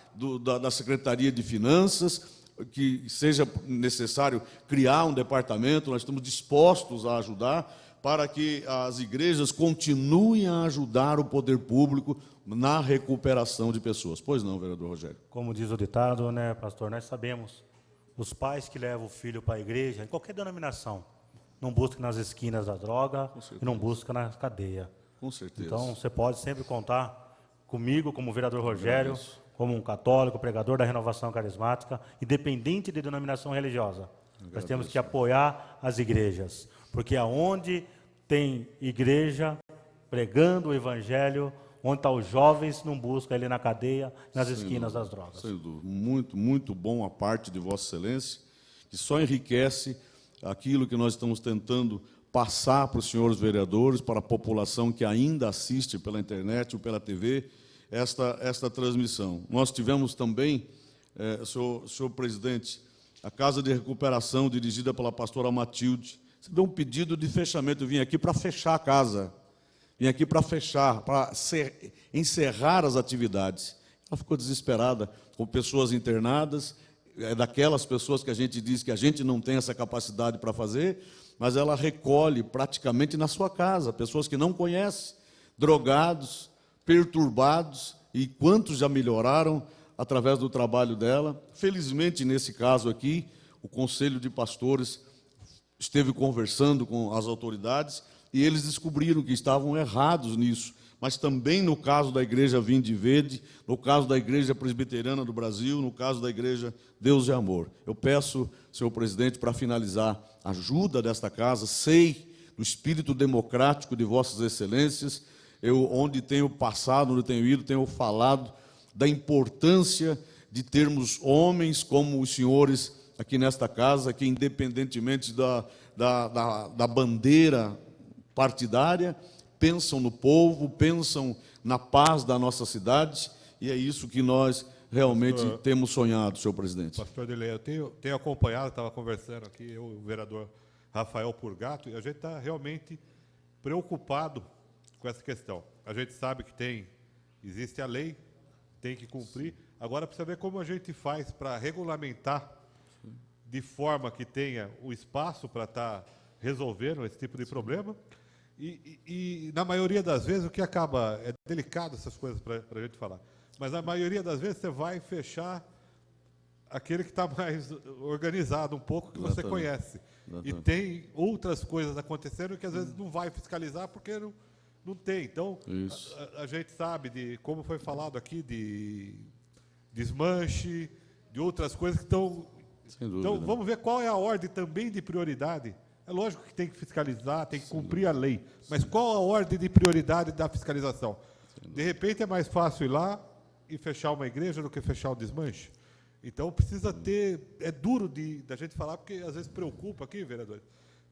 da Secretaria de Finanças, que seja necessário criar um departamento. Nós estamos dispostos a ajudar para que as igrejas continuem a ajudar o poder público na recuperação de pessoas. Pois não, vereador Rogério? Como diz o ditado, né, pastor, nós sabemos, os pais que levam o filho para a igreja, em qualquer denominação, não buscam nas esquinas da droga e não buscam na cadeia. Com certeza. Então, você pode sempre contar comigo, como vereador Rogério, como um católico, pregador da renovação carismática, independente de denominação religiosa. Nós temos que apoiar as igrejas, porque aonde tem igreja pregando o evangelho, onde estão os jovens, não buscam ele na cadeia, nas esquinas das drogas. Sem dúvida. Muito, muito bom a parte de Vossa Excelência, que só enriquece aquilo que nós estamos tentando passar para os senhores vereadores, para a população que ainda assiste pela internet ou pela TV, esta transmissão. Nós tivemos também, senhor presidente, a Casa de Recuperação, dirigida pela pastora Matilde. Você deu um pedido de fechamento. Eu vim aqui para fechar a casa. Vim aqui para fechar, para encerrar as atividades. Ela ficou desesperada, com pessoas internadas, daquelas pessoas que a gente diz que a gente não tem essa capacidade para fazer, mas ela recolhe praticamente na sua casa, pessoas que não conhece, drogados, perturbados, e quantos já melhoraram através do trabalho dela. Felizmente, nesse caso aqui, o Conselho de Pastores esteve conversando com as autoridades e eles descobriram que estavam errados nisso. Mas também no caso da Igreja Vinde e Vede, no caso da Igreja Presbiteriana do Brasil, no caso da Igreja Deus é Amor. Eu peço, senhor presidente, para finalizar, ajuda desta casa, sei do espírito democrático de Vossas Excelências, eu, onde tenho passado, onde tenho ido, tenho falado da importância de termos homens como os senhores aqui nesta casa, que independentemente da bandeira partidária, pensam no povo, pensam na paz da nossa cidade, e é isso que nós realmente temos sonhado, senhor presidente. Pastor Delei, eu tenho acompanhado, estava conversando aqui, eu e o vereador Rafael Purgato, e a gente está realmente preocupado com essa questão. A gente sabe que existe a lei, tem que cumprir. Agora precisa ver como a gente faz para regulamentar de forma que tenha o espaço para estar resolvendo esse tipo de problema. E na maioria das vezes, o que acaba... É delicado essas coisas para a gente falar. Mas na maioria das vezes você vai fechar aquele que está mais organizado um pouco, que você conhece. E tem outras coisas acontecendo que às vezes não vai fiscalizar porque não tem. Então, a gente sabe de como foi falado aqui, de desmanche, de outras coisas que estão... Então, vamos ver qual é a ordem também de prioridade. É lógico que tem que fiscalizar, tem que cumprir a lei, mas qual a ordem de prioridade da fiscalização? De repente é mais fácil ir lá e fechar uma igreja do que fechar o desmanche? Então precisa ter... É duro da gente falar, porque às vezes preocupa aqui, vereador.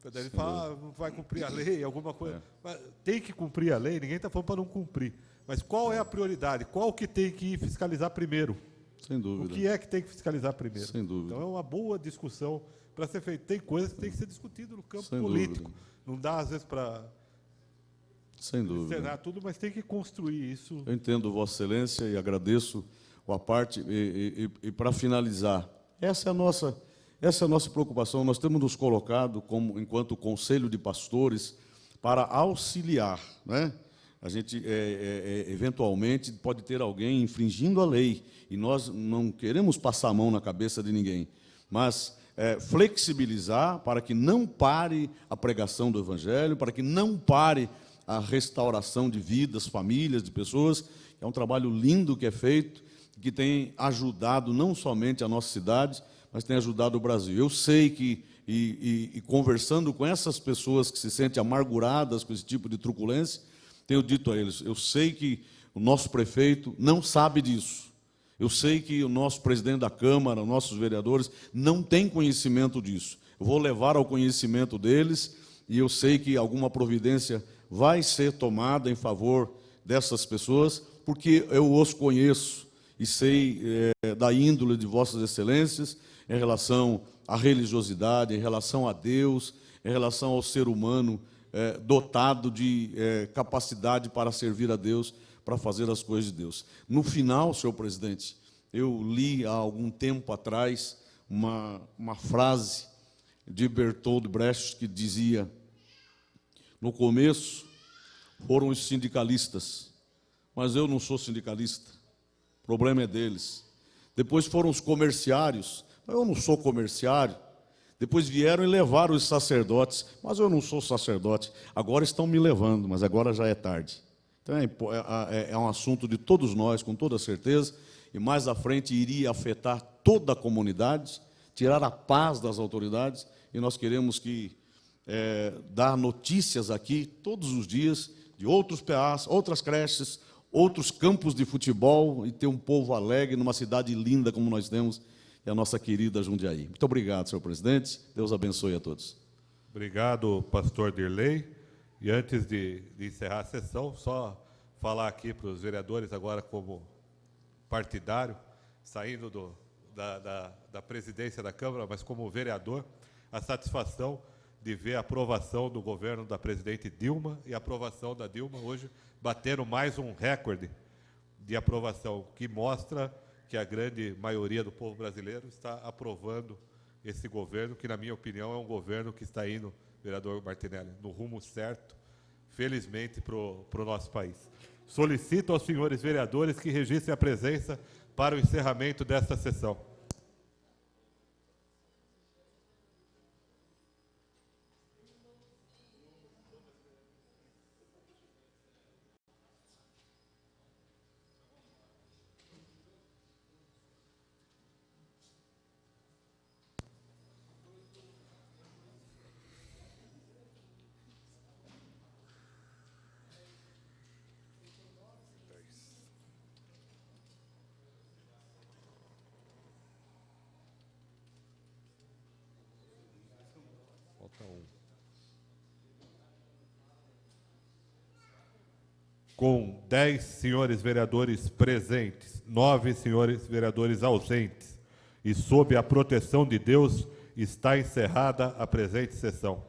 A gente fala, não vai cumprir a lei, alguma coisa. Mas tem que cumprir a lei, ninguém está falando para não cumprir. Mas qual é a prioridade? Qual que tem que fiscalizar primeiro? Sem dúvida. O que é que tem que fiscalizar primeiro? Sem dúvida. Então é uma boa discussão para ser feita. Tem coisas que tem que ser discutidas no campo Sem político. dúvida. Não dá, às vezes, para encenar tudo, mas tem que construir isso. Eu entendo Vossa Excelência e agradeço a parte. E para finalizar, essa é a nossa preocupação. Nós temos nos colocado, enquanto Conselho de Pastores, para auxiliar, né, a gente eventualmente pode ter alguém infringindo a lei, e nós não queremos passar a mão na cabeça de ninguém, mas flexibilizar para que não pare a pregação do Evangelho, para que não pare a restauração de vidas, famílias, de pessoas. É um trabalho lindo que é feito, que tem ajudado não somente a nossa cidade, mas tem ajudado o Brasil. Eu sei que, e conversando com essas pessoas que se sentem amarguradas com esse tipo de truculência, tenho dito a eles, eu sei que o nosso prefeito não sabe disso. Eu sei que o nosso presidente da Câmara, os nossos vereadores, não têm conhecimento disso. Eu vou levar ao conhecimento deles, e eu sei que alguma providência vai ser tomada em favor dessas pessoas, porque eu os conheço e sei da índole de vossas excelências em relação à religiosidade, em relação a Deus, em relação ao ser humano dotado de capacidade para servir a Deus, para fazer as coisas de Deus. No final, senhor presidente, eu li há algum tempo atrás uma frase de Bertolt Brecht que dizia: no começo foram os sindicalistas, mas eu não sou sindicalista, o problema é deles. Depois foram os comerciários, mas eu não sou comerciário. Depois vieram e levaram os sacerdotes, mas eu não sou sacerdote. Agora estão me levando, mas agora já é tarde. Então é um assunto de todos nós, com toda certeza, e mais à frente iria afetar toda a comunidade, tirar a paz das autoridades, e nós queremos dar notícias aqui todos os dias de outros PAs, outras creches, outros campos de futebol, e ter um povo alegre numa cidade linda como nós temos, e a nossa querida Jundiaí. Muito obrigado, senhor presidente. Deus abençoe a todos. Obrigado, pastor Dirley. E antes de encerrar a sessão, só falar aqui para os vereadores, agora como partidário, saindo da presidência da Câmara, mas como vereador, a satisfação de ver a aprovação do governo da presidente Dilma e a aprovação da Dilma. Hoje bateram mais um recorde de aprovação, que mostra que a grande maioria do povo brasileiro está aprovando esse governo, que, na minha opinião, é um governo que está indo, vereador Martinelli, no rumo certo, felizmente, para o nosso país. Solicito aos senhores vereadores que registrem a presença para o encerramento desta sessão. Com 10 senhores vereadores presentes, 9 senhores vereadores ausentes, e sob a proteção de Deus, está encerrada a presente sessão.